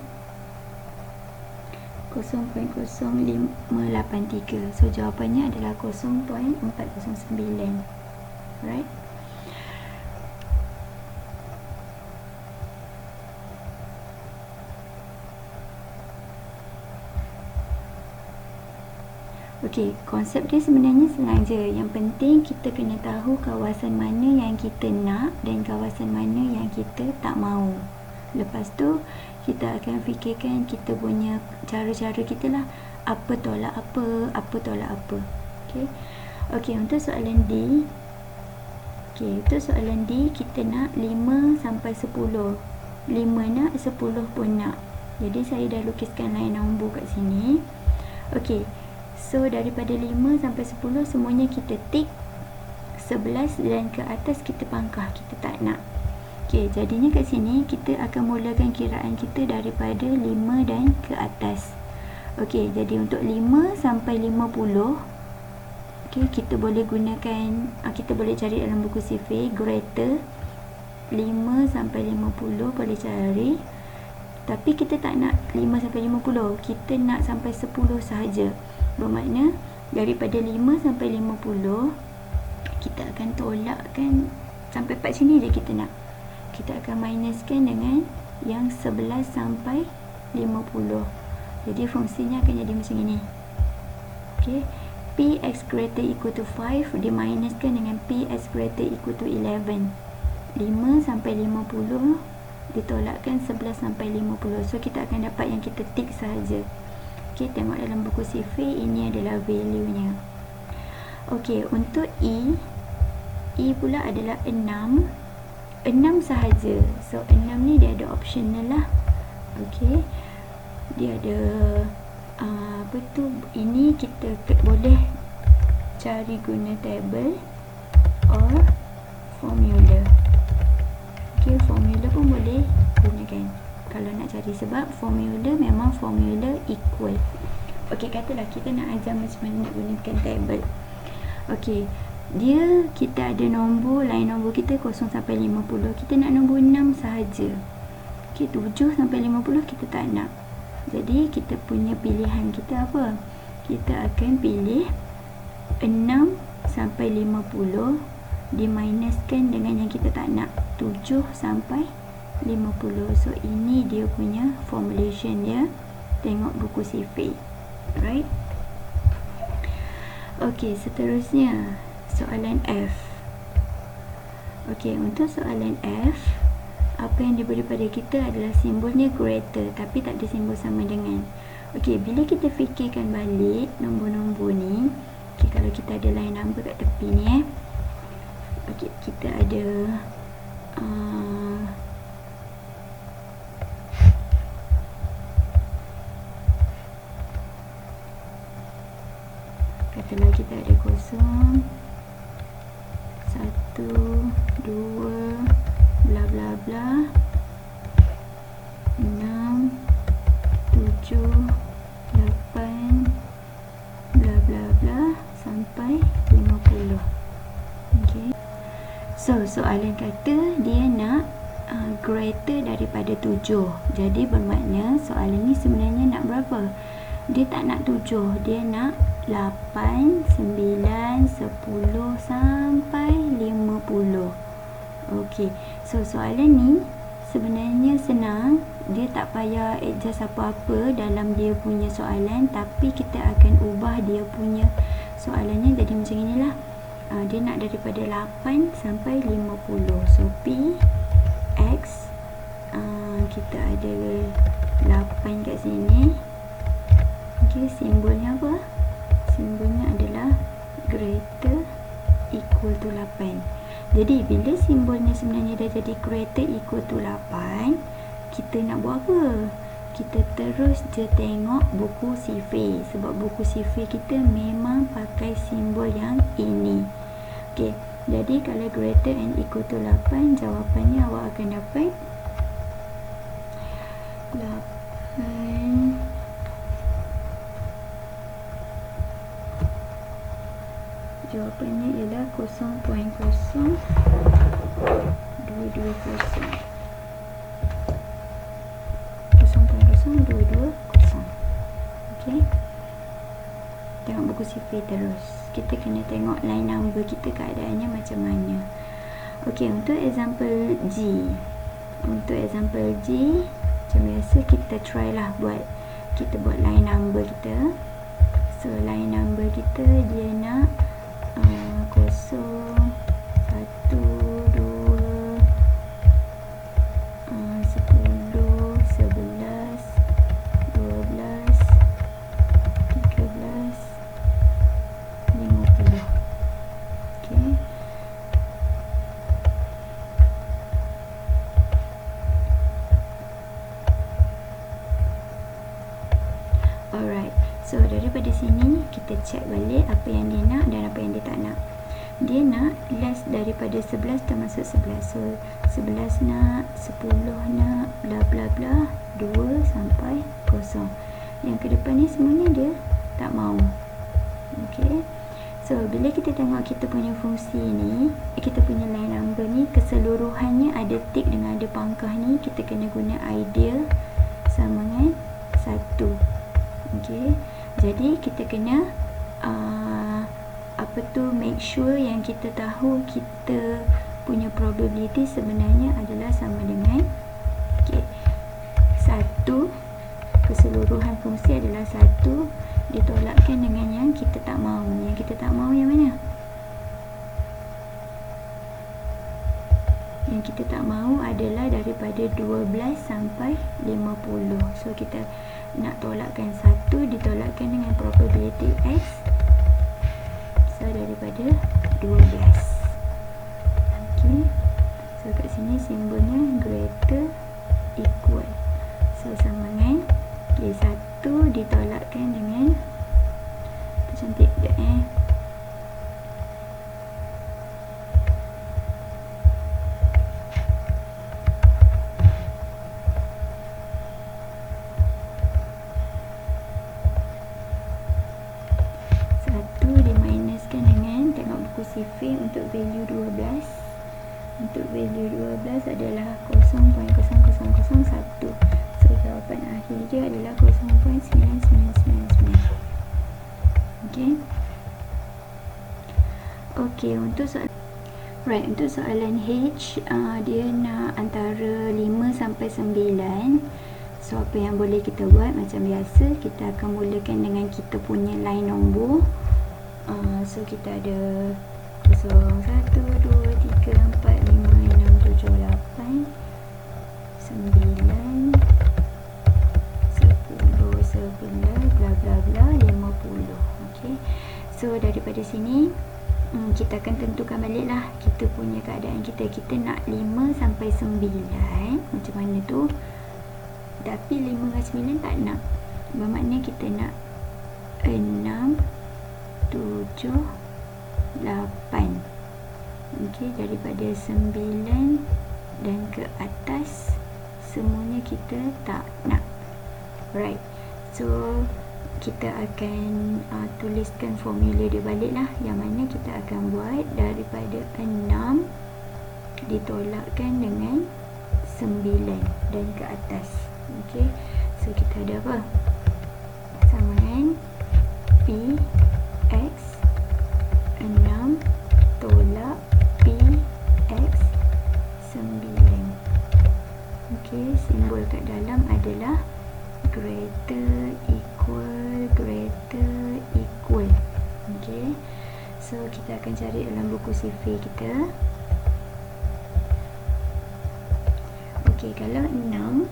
0.0583. So jawapannya adalah 0.409. Right? Okey, konsep dia sebenarnya senang je. Yang penting kita kena tahu kawasan mana yang kita nak dan kawasan mana yang kita tak mahu. Lepas tu kita akan fikirkan kita punya cara-cara kita lah. Apa tolak apa, apa tolak apa. Okey. Okey, untuk soalan D. Okey, untuk soalan D kita nak 5 sampai 10. 5 nak, 10 pun nak. Jadi saya dah lukiskan line nombor kat sini. Okey. So daripada 5 sampai 10 semuanya kita tick. 11 dan ke atas kita pangkah, kita tak nak. Okey, jadinya kat sini kita akan mulakan kiraan kita daripada 5 dan ke atas. Okey, jadi untuk 5 sampai 50, okey, kita boleh gunakan, kita boleh cari dalam buku CV greater. 5 sampai 50 boleh cari. Tapi kita tak nak 5 sampai 50, kita nak sampai 10 sahaja. Bermakna daripada 5 sampai 50 kita akan tolakkan sampai 4 sini je kita nak. Kita akan minuskan dengan yang 11 sampai 50. Jadi fungsinya akan jadi macam ini. Okey, Px greater equal to 5 diminuskan dengan Px greater equal to 11. 5 sampai 50 ditolakkan 11 sampai 50. So kita akan dapat yang kita tick sahaja. Okey, tengok dalam buku CV, ini adalah value nya. Okey, untuk E pula adalah 6. 6 sahaja. So 6 ni dia ada optional lah. Okey, dia ada apa tu, ini kita boleh cari guna table or formula. Okey, formula pun boleh gunakan kalau nak cari, sebab formula memang formula equal. Okey, katalah kita nak ajar macam mana nak gunakan table. Okey, dia kita ada nombor, line nombor kita 0 sampai 50. Kita nak nombor 6 sahaja. Okey, 7 sampai 50 kita tak nak. Jadi kita punya pilihan kita apa? Kita akan pilih 6 sampai 50 diminuskan dengan yang kita tak nak, 7 sampai 50. So ini dia punya formulation dia. Tengok buku CV. Right? Okey, seterusnya soalan F. Okey, untuk soalan F, apa yang diberi pada kita adalah simbolnya greater tapi tak ada simbol sama dengan. Okey, bila kita fikirkan balik nombor-nombor ni, okey, kalau kita ada line number kat tepi ni okey, kita ada katalah kita ada 0, 1, 2, bla bla bla, 6, 7, 8, bla bla bla sampai 50. Okey. So soalan kata dia nak greater daripada 7. Jadi bermakna soalan ni sebenarnya nak berapa? Dia tak nak 7, dia nak 8, 9, 10 sampai 50. Okey, so soalan ni sebenarnya senang. Dia tak payah adjust apa-apa dalam dia punya soalan, tapi kita akan ubah dia punya soalannya jadi macam inilah. Dia nak daripada 8 sampai 50. So P X, kita ada 8 kat sini. Okey, simbolnya apa? Simbolnya adalah greater equal to 8. Jadi bila simbolnya sebenarnya dah jadi greater equal to 8, kita nak buat apa? Kita terus je tengok buku sifir, sebab buku sifir kita memang pakai simbol yang ini. Okey, jadi kalau greater and equal to 8, jawapannya awak akan dapat 8 jawapannya ialah 0.0220. Okey, tengok buku sifir terus. Kita kena tengok line number kita keadaannya macam mana. Okey, untuk example G, macam biasa kita try lah kita buat line number kita. So line number kita dia nak 0, 1, 2, 10, 11, 12, 13, 50. Okey, alright. So daripada sini kita check balik apa yang dia nak dan apa yang dia tak nak. Dia nak less daripada 11 termasuk 11. So 11 nak, 10 nak, bla bla bla, 2 sampai 0. Yang ke depan ni semuanya dia tak mau. Okey. So bila kita tengok kita punya fungsi ni, kita punya line number ni keseluruhannya ada tick dengan ada pangkah ni, kita kena guna idea sama dengan 1. Okey. Jadi kita kena make sure yang kita tahu kita punya probability sebenarnya adalah sama dengan 1. Keseluruhan fungsi adalah 1 ditolakkan dengan yang kita tak mahu. Yang kita tak mahu yang mana? Yang kita tak mahu adalah daripada 12 sampai 50. So kita nak tolakkan 1 ditolakkan dengan probability X besar daripada 12. Okey. So kat sini simbolnya greater equal. So sama dengan 1 ditolakkan dengan cantik sekejap diminuskan dengan, tengok buku sifir untuk value 12. Untuk value 12 adalah 0.0001. So jawapan akhir dia adalah 0.9999. Okey. Okey, untuk soalan H, dia nak antara 5 sampai 9. So apa yang boleh kita buat? Macam biasa, kita akan mulakan dengan kita punya line nombor. So kita ada 0, 1, 2, 3, 4, 5, 6, 7, 8, 9, 10, 11, bla bla bla, 50. Okey. So daripada sini kita akan tentukan balik lah kita punya keadaan kita. Kita nak 5 sampai 9. Macam mana tu? Tapi 5 dengan 9 tak nak. Bermakna kita nak 6, 7, 8. Okey, daripada 9 dan ke atas semuanya kita tak nak. Right. So kita akan tuliskan formula dia balik lah, yang mana kita akan buat daripada 6 ditolakkan dengan 9 dan ke atas. Okey. So kita ada apa? Sama dengan P X 6 tolak P X 9. Okey, simbol kat dalam adalah greater equal. Okey. So kita akan cari dalam buku sifir kita. Okey, kalau 6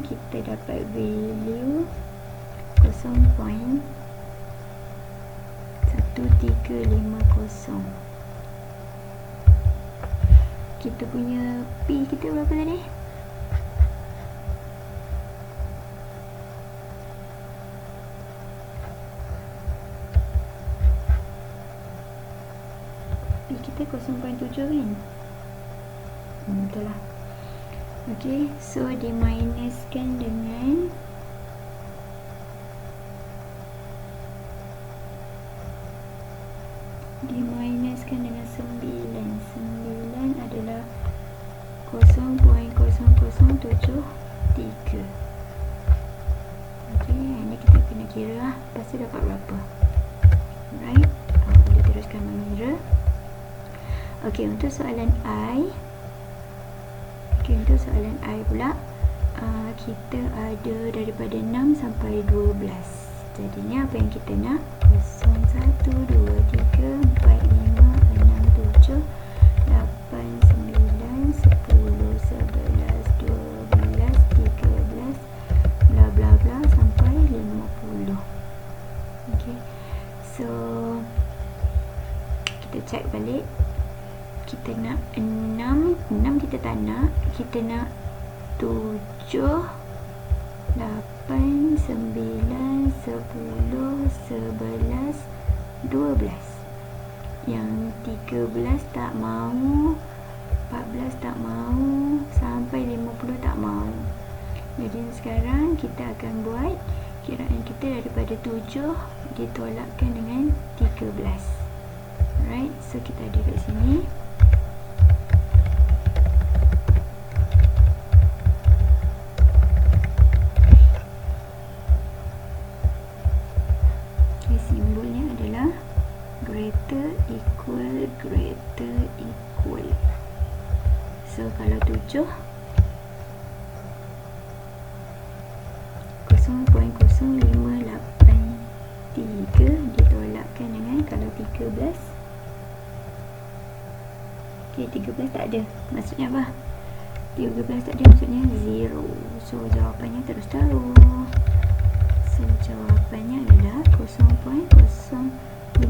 kita dapat value 0.1. 1350. Kita punya P kita berapa tadi? P kita 0.7 kan? Betul lah. Okay, so diminuskan dengan diminuskan dengan 9. 9 adalah 0.0073. Okay, ini kita kena kira lah. Lepas tu dapat berapa? Right, boleh teruskan mengira. Okay, untuk soalan I. Okay, untuk soalan I pula, kita ada daripada 6 sampai 12. Jadinya apa yang kita nak? 0, 1, 2, 3, 4, 5, 6, 7, 8, 9, 10, 11, 12, 13, bla bla bla sampai 50. Okay, so kita check balik. Kita nak 6 kita tak nak. Kita nak 7, 8, 9, 10, 11, 12. Yang 13 tak mau, 14 tak mau, sampai 50 tak mau. Jadi sekarang kita akan buat kiraan kita daripada 7 ditolakkan dengan 13. Alright, so kita ada kat sini. Simbolnya adalah greater equal. So kalau 7 0.0583 ditolakkan dengan kalau 13. Okay, 13 tak ada. Maksudnya apa? 13 tak ada maksudnya 0. So jawapannya terus tahu. So jawapannya adalah 0.0583.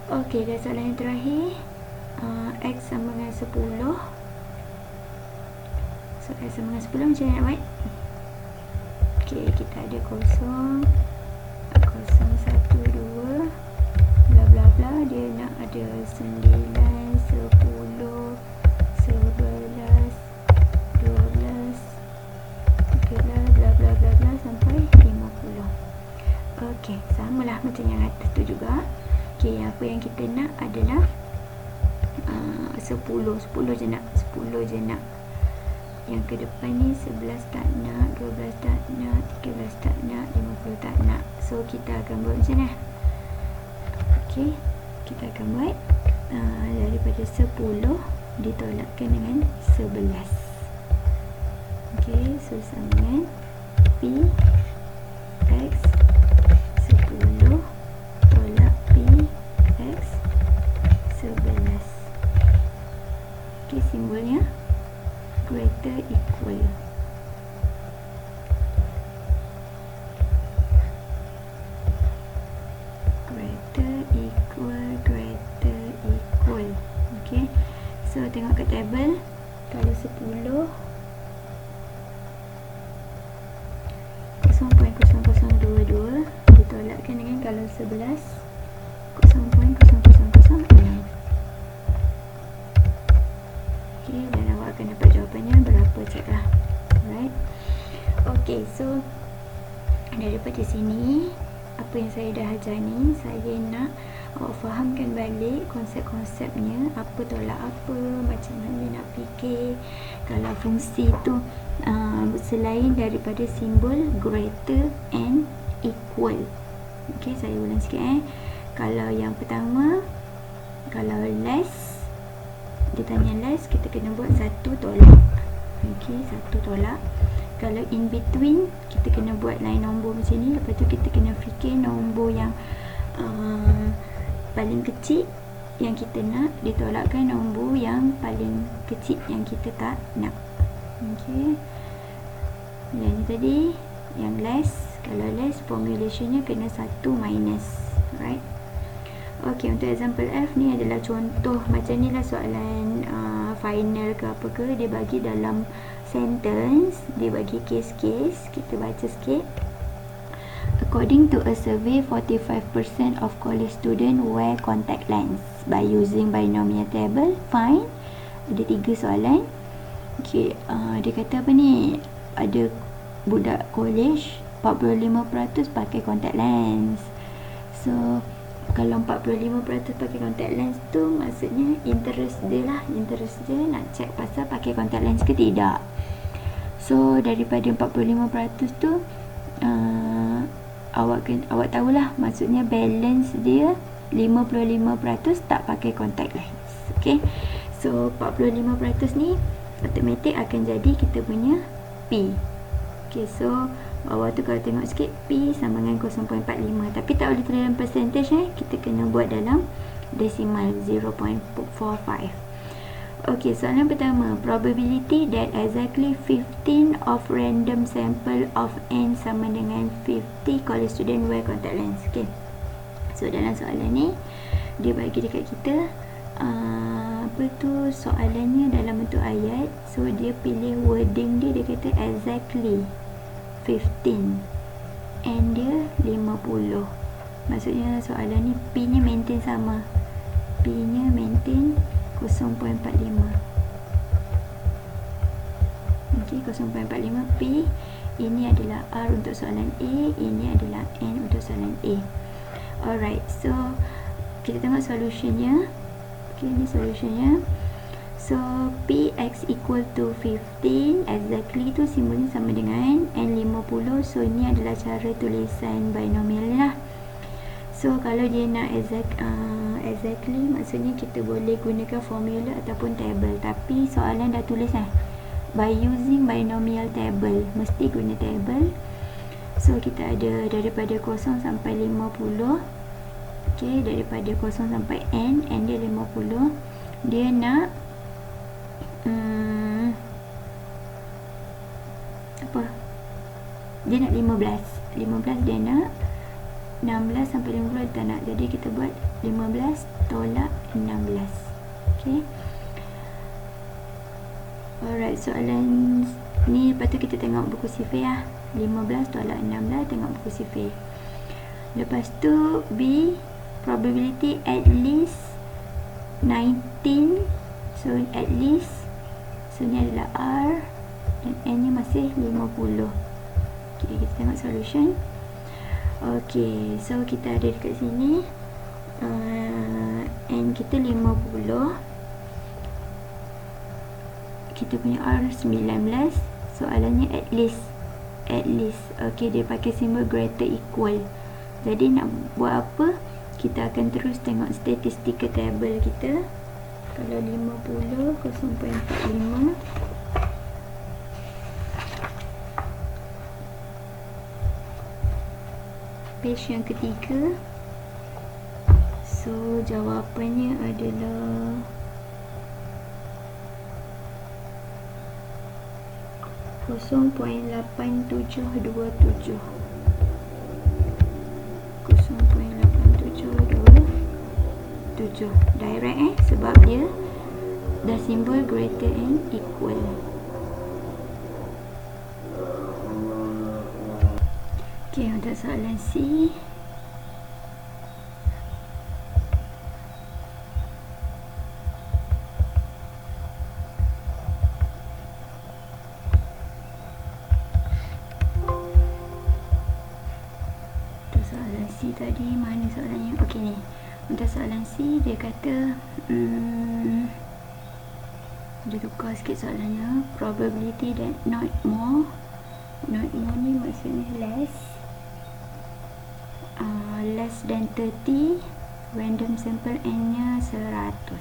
Okey, dan soalan yang terakhir, X sama dengan 10. So X sama dengan 10 macam mana nak buat? Okey, kita ada 0, 1, 2, bla bla bla. Dia nak ada 9, 10, 11, 12, bla bla bla bla sampai 50. Okey, samalah macam yang atas tu juga. Okey, apa yang kita nak adalah 10 je nak. Yang ke depan ni 11 tak nak, 12 tak nak, 13 tak nak, 50 tak nak. So kita akan buat macam mana? Okey, kita akan buat daripada 10 ditolakkan dengan 11. Okey, so sama dengan P X 10 tolak P X 11. Okey, simbolnya greater equal. Okey, so tengok kat tabel. Kalau 10 0.0022 ditolakkan dengan kalau 11 0.0006. Okey, dan awak akan dapat jawapannya berapa, ceklah. Alright. Okey, so daripada sini apa yang saya dah ajar ni, saya nak awak fahamkan balik konsep-konsepnya, apa tolak apa, macam mana nak fikir kalau fungsi tu selain daripada simbol greater and equal. Okey, saya ulang sikit Kalau yang pertama, kalau less, dia tanya less, kita kena buat satu tolak. Okey, satu tolak. Kalau in between, kita kena buat line nombor macam ni. Lepas tu kita kena fikir nombor yang paling kecil yang kita nak ditolakkan nombor yang paling kecil yang kita tak nak. Okey, yang ni tadi yang less. Kalau less, formulationnya kena 1 minus, right? Ok, untuk example F ni adalah contoh macam ni lah soalan final ke apa ke. Dia bagi dalam sentence, dia bagi case-case. Kita baca sikit. According to a survey, 45% of college students wear contact lens. By using binomial table, find. Ada 3 soalan. Ok, dia kata apa ni? Ada budak college 45% pakai contact lens. So kalau 45% pakai contact lens tu maksudnya interest dia lah. Interest dia nak check pasal pakai contact lens ke tidak. So daripada 45% tu awak tahulah, maksudnya balance dia 55% tak pakai contact lens. Okay, so 45% ni automatic akan jadi kita punya P. Okay, so bawah tu kalau tengok sikit, P sama dengan 0.45. Tapi tak boleh tulis dalam percentage, kita kena buat dalam decimal 0.45. Ok, soalan pertama. Probability that exactly 15 of random sample of n sama dengan 50 college student wear contact lens. Ok, so dalam soalan ni dia bagi dekat kita apa tu, soalannya dalam bentuk ayat. So dia pilih wording dia, dia kata exactly 15 and dia 50. Maksudnya soalan ni P nya maintain sama, P nya maintain 0.45. ok, 0.45 P. Ini adalah R untuk soalan A, ini adalah N untuk soalan A. Alright, so kita tengok solutionnya. ok, ni solutionnya. So Px equal to 15, exactly tu simbolnya sama dengan N50. So ni adalah cara tulisan binomial lah. So kalau dia nak exactly, maksudnya kita boleh gunakan formula ataupun table. Tapi soalan dah tulis by using binomial table, mesti guna table. So kita ada daripada 0 sampai 50. ok, daripada 0 sampai N dia 50. Dia nak apa? Dia nak 15 dia nak 16 sampai 50 dia tak nak. Jadi kita buat 15 tolak 16. ok, alright, soalan ni lepas tu kita tengok buku sifir lah. 15 tolak 16, tengok buku sifir. Lepas tu B, probability at least 19. So at least, so ni adalah R dan N ni masih 50. ok, kita tengok solution. ok, so kita ada dekat sini N kita 50, kita punya R 19. Soalannya at least. ok, dia pakai simbol greater equal. Jadi nak buat apa? Kita akan terus tengok statistical table kita. Kalau 50, 0.45. Page yang ketiga. So jawapannya adalah 0.8727. 0.8727 direct sebab dia dah simbol greater and equal. ok, untuk soalan C, tadi mana soalannya? ok, ni untuk soalan C dia kata dia tukar sikit soalannya. Probability that not more ni maksudnya less than 30, random sample N nya 100.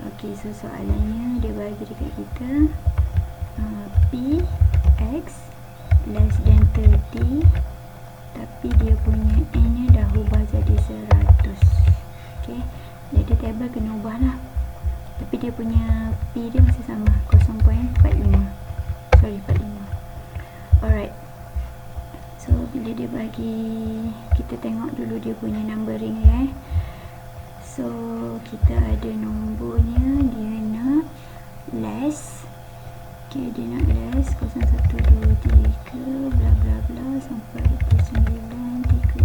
ok, so soalannya dia bagi dekat kita P X less than 30, tapi dia punya N nya dah ubah jadi 100. ok, jadi table kena ubah lah. Tapi dia punya P dia masih sama, 0.45. Sorry, 45. Alright, bila dia bagi, kita tengok dulu dia punya numbering so kita ada nombornya, dia nak less, dia nak less 0, 1, 2, 3 bla bla bla sampai 29,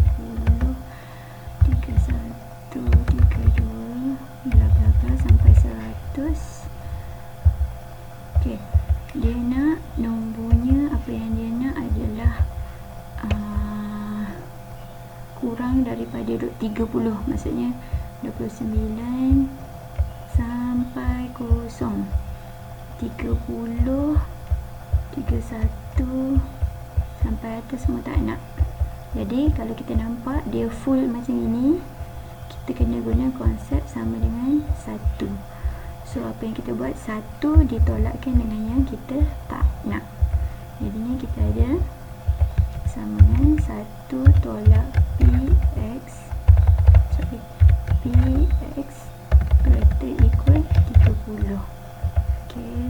30, 31, 32 bla bla bla sampai 100. Dia nak nombornya, apa yang dia nak adalah kurang daripada 30, maksudnya 29 sampai 0, 30, 31 sampai atas semua tak nak. Jadi kalau kita nampak dia full macam ini, kita kena guna konsep sama dengan 1. So apa yang kita buat, 1 ditolakkan dengan yang kita tak nak. Jadinya kita ada sama dengan 1 tolak Px greater equal 30.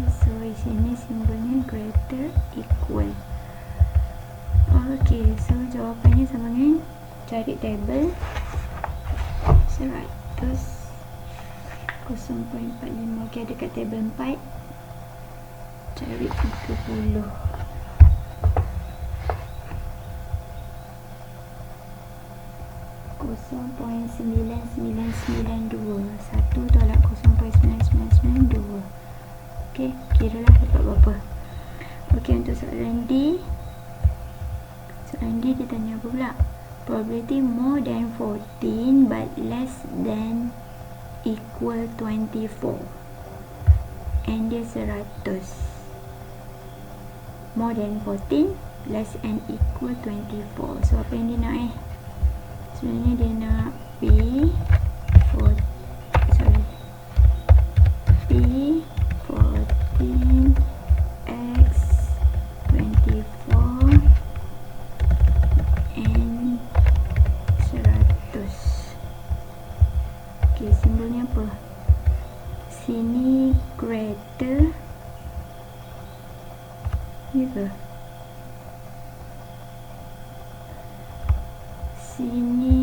So di sini simbolnya greater equal. So jawapannya sama dengan, cari tabel 100 0.45. dekat tabel 4 cari 30. 0.9992. 1 tolak 0.9992. Kiralah dapat berapa. Untuk soalan D. Dia tanya apa pula? Probability more than 14 but less than equal 24. And dia 100. More than 14 less and equal 24. So apa yang dia nak sebenarnya dia nak P14X24 and 100. Simbolnya apa? Sini greater, ya ke? Sini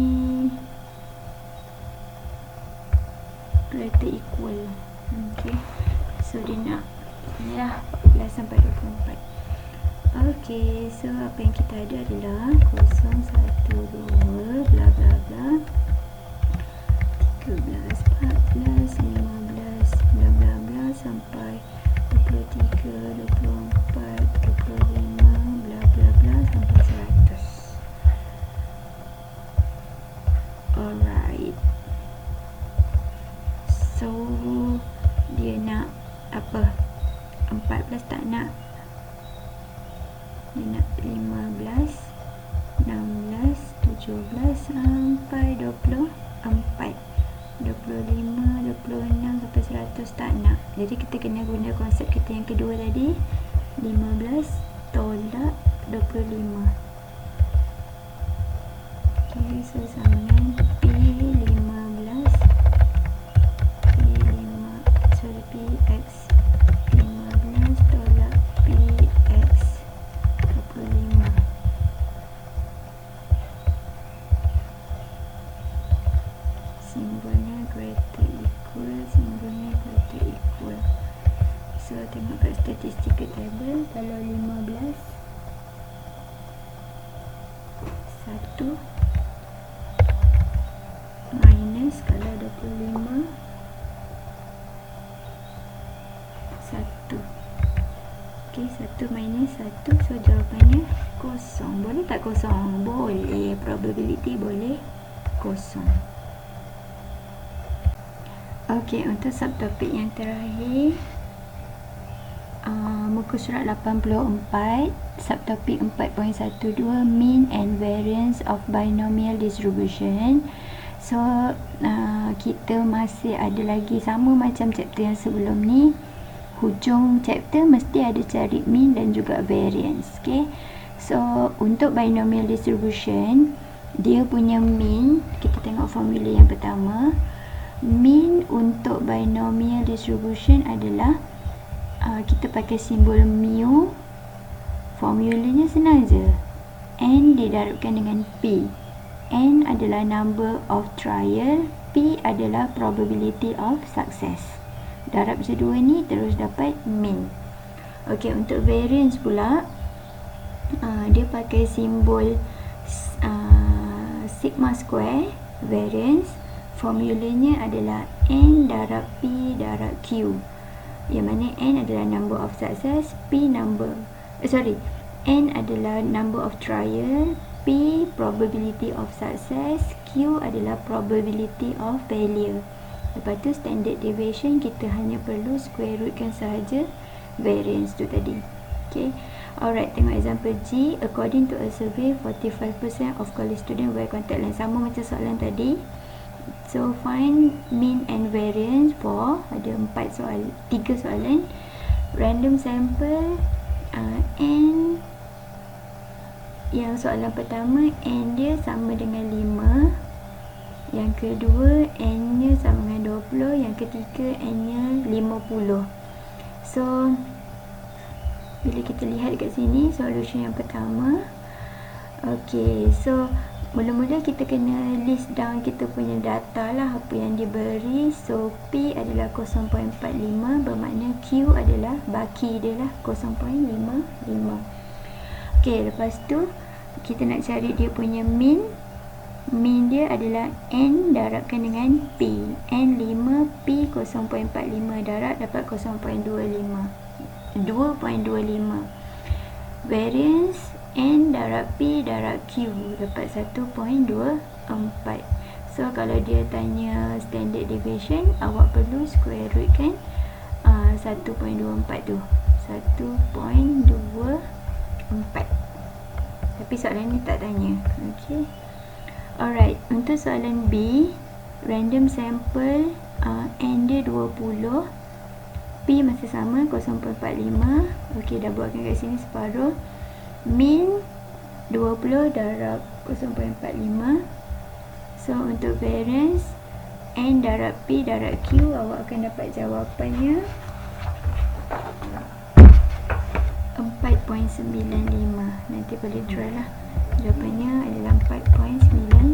greater equal. So dia nak inilah 14 sampai 24. So apa yang kita ada adalah 0, 1, 2 bla bla bla 13, 14, 15 bla bla bla sampai 23, 24, 25 bla bla bla sampai 100. Alright. So dia nak apa? 14 tak nak. Dia nak 15, 16, 17 sampai 24, 25, 26 sampai 100 tak nak. Jadi kita kena guna konsep kita yang kedua tadi, 15 tolak 25. So sama dengan Px 15 tolak Px 25. Simbolnya greater equal, So tengok kat statistical table, kalau 15 1 minus, kalau 25 1. 1 minus 1, so jawapannya kosong. Boleh tak kosong? Boleh. Probability boleh kosong. Untuk subtopik yang terakhir, muka surat 84, subtopik 4.12, mean and variance of binomial distribution. So kita masih ada lagi, sama macam chapter yang sebelum ni, hujung chapter mesti ada cari mean dan juga variance. So untuk binomial distribution, dia punya mean, kita tengok formula yang pertama. Mean untuk binomial distribution adalah kita pakai simbol mu. Formulanya senang je, N didarabkan dengan P. N adalah number of trial, P adalah probability of success. Darab kedua ni terus dapat mean. Okey, untuk variance pula, dia pakai simbol sigma square. Variance formulanya adalah N darab P darab Q, yang mana N adalah number of success, N adalah number of trial, P probability of success, Q adalah probability of failure. Lepas tu standard deviation kita hanya perlu square rootkan sahaja variance tu tadi. Okay. Alright, tengok example G. According to a survey, 45% of college student wear contact lens. Sama macam soalan tadi. So find mean and variance for, ada 3 soalan. Random sample, N. Yang soalan pertama, N dia sama dengan 5. Yang kedua, N nya sama dengan 20. Yang ketiga, N nya 50. So bila kita lihat kat sini, solution yang pertama. Okay, so mula-mula kita kena list down kita punya data lah, apa yang diberi. So P adalah 0.45, bermakna Q adalah baki dia lah 0.55. Okay, lepas tu kita nak cari dia punya mean. Mean dia adalah N darabkan dengan P. N 5, P 0.45, darab dapat 2.25. Variance N darab P darab Q dapat 1.24. So kalau dia tanya standard deviation, awak perlu square root kan 1.24 tu, 1.24. Tapi soalan ni tak tanya. Okay. Alright, untuk soalan B, random sample, N dia 20, P masih sama 0.45. ok, dah buatkan kat sini separuh. Mean 20 darab 0.45. So untuk variance N darab P darab Q, awak akan dapat jawapannya 4.95. Nanti boleh try lah. Jawapannya adalah 4.95.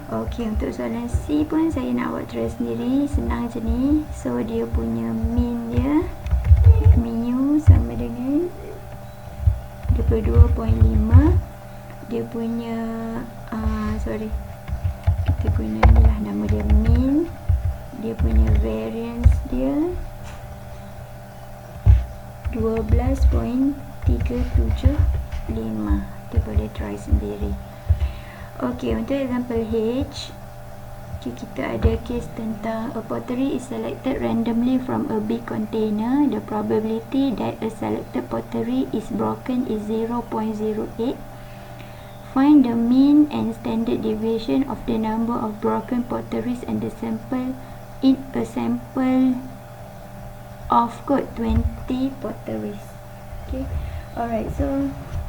ok, untuk soalan C pun saya nak awak try sendiri. Senang je ni. So dia punya mean dia, mu sama dengan 22.5. Dia punya kita guna ni lah nama dia mean. Dia punya variance dia 12.375. Kita boleh try sendiri. ok, untuk example H, kita ada case tentang a pottery is selected randomly from a big container. The probability that a selected pottery is broken is 0.08. Find the mean and standard deviation of the number of broken potteries and the sample in a sample of 20 potteries. Okay. Alright, so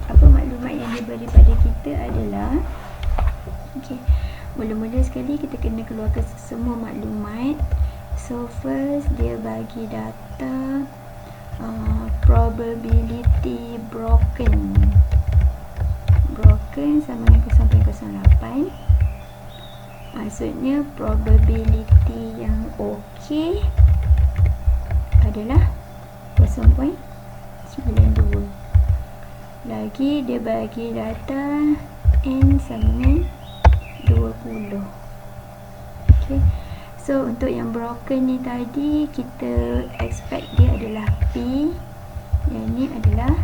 apa maklumat yang diberi pada kita adalah, okay, mula-mula sekali kita kena keluarkan semua maklumat. So first dia bagi data probability broken sama dengan 0.08. Maksudnya probability yang ok adalah 0.92. Lagi dia bagi data N sama dengan 20. Okay. So untuk yang broken ni tadi, kita expect dia adalah P, yang ni adalah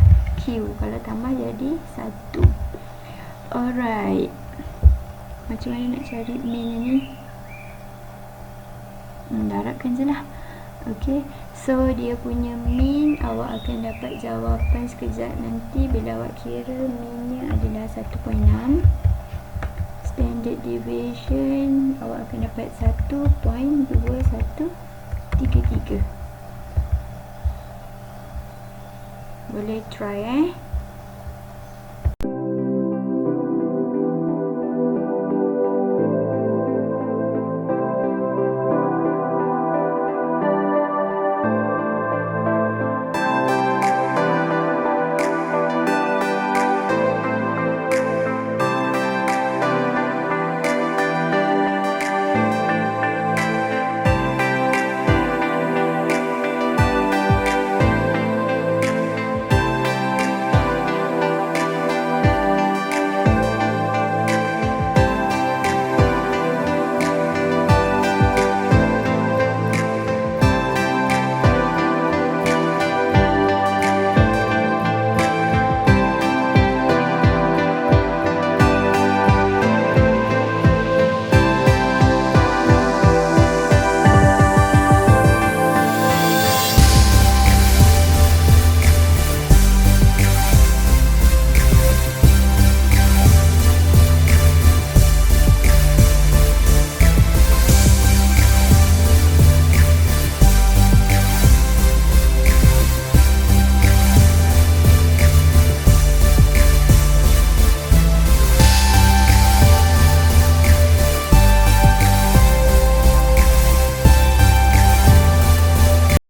Q. Kalau tambah jadi 1. Alright, macam mana nak cari mean ni? Darabkan je lah. Okay, so dia punya mean, awak akan dapat jawapan sekejap nanti bila awak kira mean nya adalah 1.6. Standard deviation awak akan dapat 1.2133. Boleh try